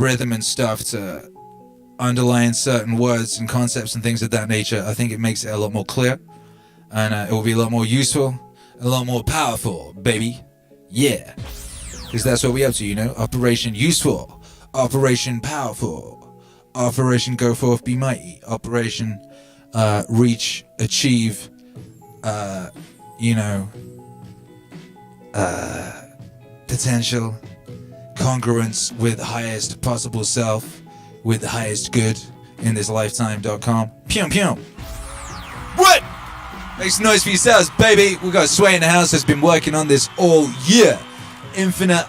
rhythm and stuff to underline certain words and concepts and things of that nature. I think it makes it a lot more clear, and it will be a lot more useful, a lot more powerful, baby. Yeah, because that's what we up to, you know. Operation Useful, Operation Powerful, Operation Go Forth Be Mighty, Operation Reach, Achieve, you know, potential, congruence with the highest possible self, with the highest good in this lifetime.com. Pew pew. What? Make some noise for yourselves, baby. We got Sway in the house that's been working on this all year. Infinite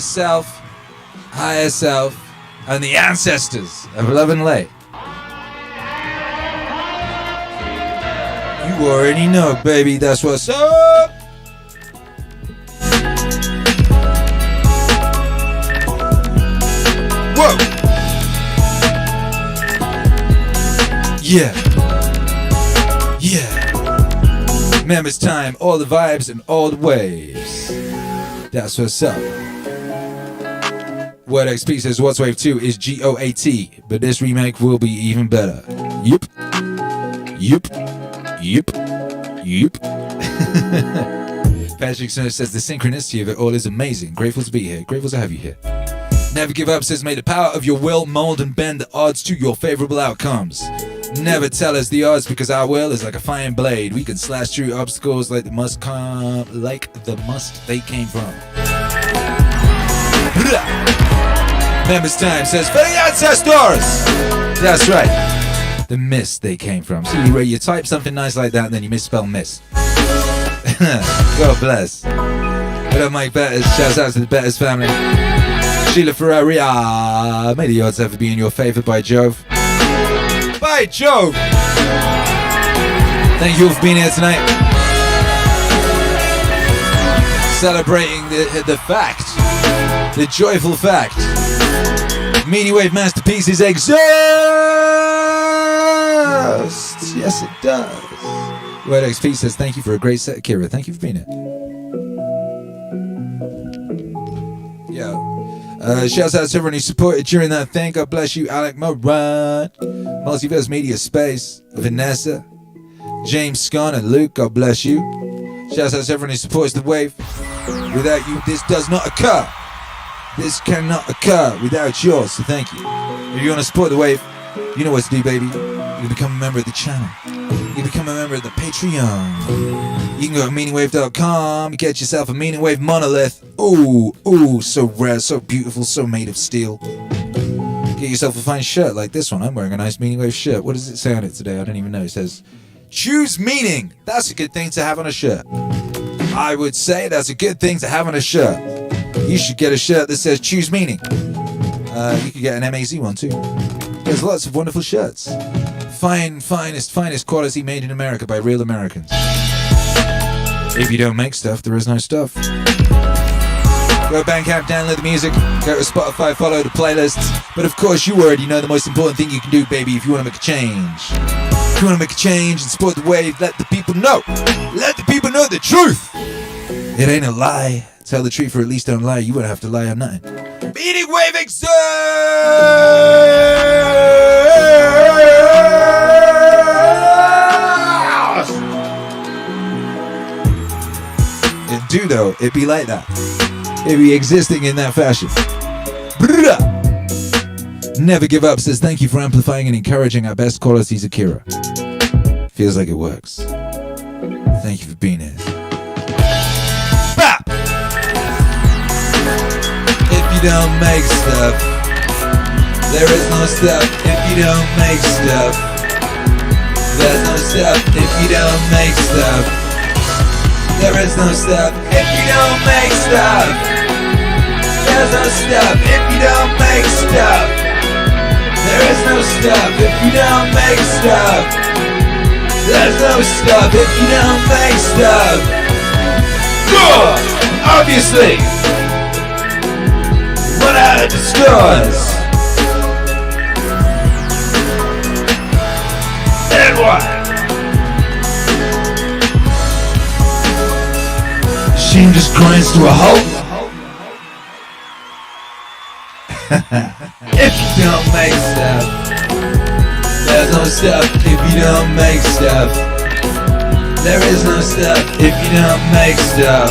self, higher self, and the ancestors of Love and Lay. You already know, baby, that's what's up. Whoa. Yeah. Memory's time, all the vibes and all the waves. That's what's up. Word XP says What's Wave 2 is GOAT, but this remake will be even better. Yup. Patrick Smith says the synchronicity of it all is amazing. Grateful to be here. Grateful to have you here. Never give up says may the power of your will mold and bend the odds to your favorable outcomes. Never tell us the odds because our will is like a fine blade. We can slash through obstacles like the must they came from. Members time says for the ancestors. That's right. The mist they came from. See, where you type something nice like that and then you misspell mist. God bless. What up, Mike Betters? Shouts out to the Betters family. Sheila Ferraria. May the odds ever be in your favor by Jove. By Jove! Thank you all for being here tonight. Celebrating the fact. The joyful fact. MEANINGWAVE Masterpieces exist! Yes, it does. Word XP says, thank you for a great set, Akira. Thank you for being here. Yo. Shouts out to everyone who supported during that thing. God bless you, Alec Moran, Multiverse Media Space, Vanessa, James Scott, and Luke. God bless you. Shouts out to everyone who supports the wave. Without you, this does not occur. This cannot occur without yours, so thank you. If you want to support the wave, you know what to do, baby. You become a member of the channel. You become a member of the Patreon. You can go to meaningwave.com. You get yourself a MEANINGWAVE monolith. Ooh, so rare, so beautiful, so made of steel. Get Get yourself a fine shirt like this one. I'm wearing a nice Meaningwave shirt. What does it say on it today? I don't even know. It says, choose meaning. That's a good thing to have on a shirt. I would say that's a good thing to have on a shirt. You should get a shirt that says choose meaning. You could get an MAZ one too. There's lots of wonderful shirts. Finest quality made in America by real Americans. If you don't make stuff, there is no stuff. Go to Bandcamp, download the music, go to Spotify, follow the playlists. But of course, you already know the most important thing you can do, baby, if you want to make a change. If you want to make a change and support the wave, let the people know. Let the people know the truth. It ain't a lie. Tell the truth or at least don't lie. You won't have to lie on nothing. Meaningwave exists! It do though, it be like that. It be existing in that fashion. Never Give Up says thank you for amplifying and encouraging our best qualities, Akira. Feels like it works. Thank you for being here. Bap! If you don't make stuff, there is no stuff. If you don't make stuff, there's no stuff. If you don't make stuff, there is no stuff. If you don't make stuff, there's no stuff. If you don't make stuff, there is no stuff. If you don't make stuff, there's no stuff. If you don't make stuff, obviously, run out of the stores. And what? Machine just grinds to a halt. If you don't make stuff, there's no stuff. If you don't make stuff, there is no stuff. If you don't make stuff,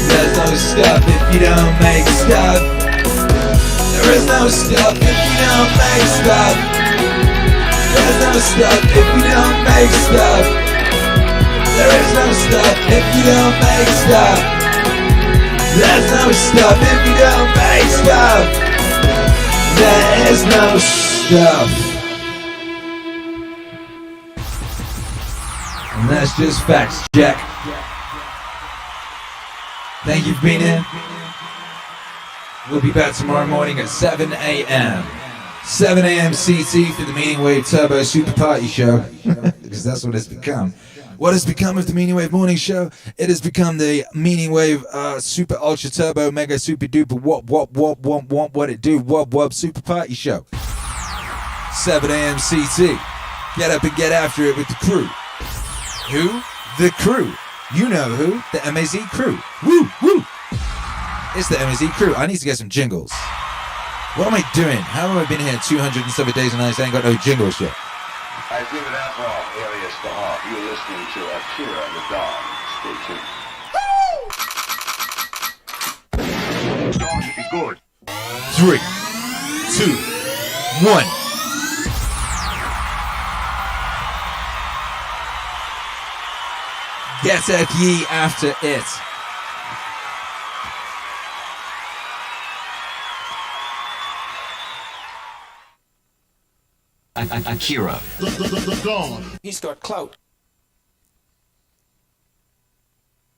there's no stuff. If you don't make stuff, there is no stuff. If you don't make stuff, there's no stuff. If you don't make stuff, there is no stuff. If you don't make stuff, there's no stuff. If you don't make stuff, there is no stuff. And that's just facts, Jack. Thank you for being here. We'll be back tomorrow morning at 7 a.m. 7 a.m. CT for the Meaningwave Turbo Super Party Show. Because that's what it's become. What has become of the Meaningwave Morning Show? It has become the Meaningwave Super Ultra Turbo Mega Super Duper what it do wop Super Party Show. 7 a.m. CT. Get up and get after it with the crew. Who? The crew. You know who? The MAZ crew. Woo, woo. It's the MAZ crew. I need to get some jingles. What am I doing? How have I been here 207 days and nights? I ain't got no jingles yet. I give it out off, alias the Hawk. You're listening to Akira the Dog. Stay tuned. Dog should be good. 3, 2, 1. Getteth ye after it. Akira. The Dog. He's got clout.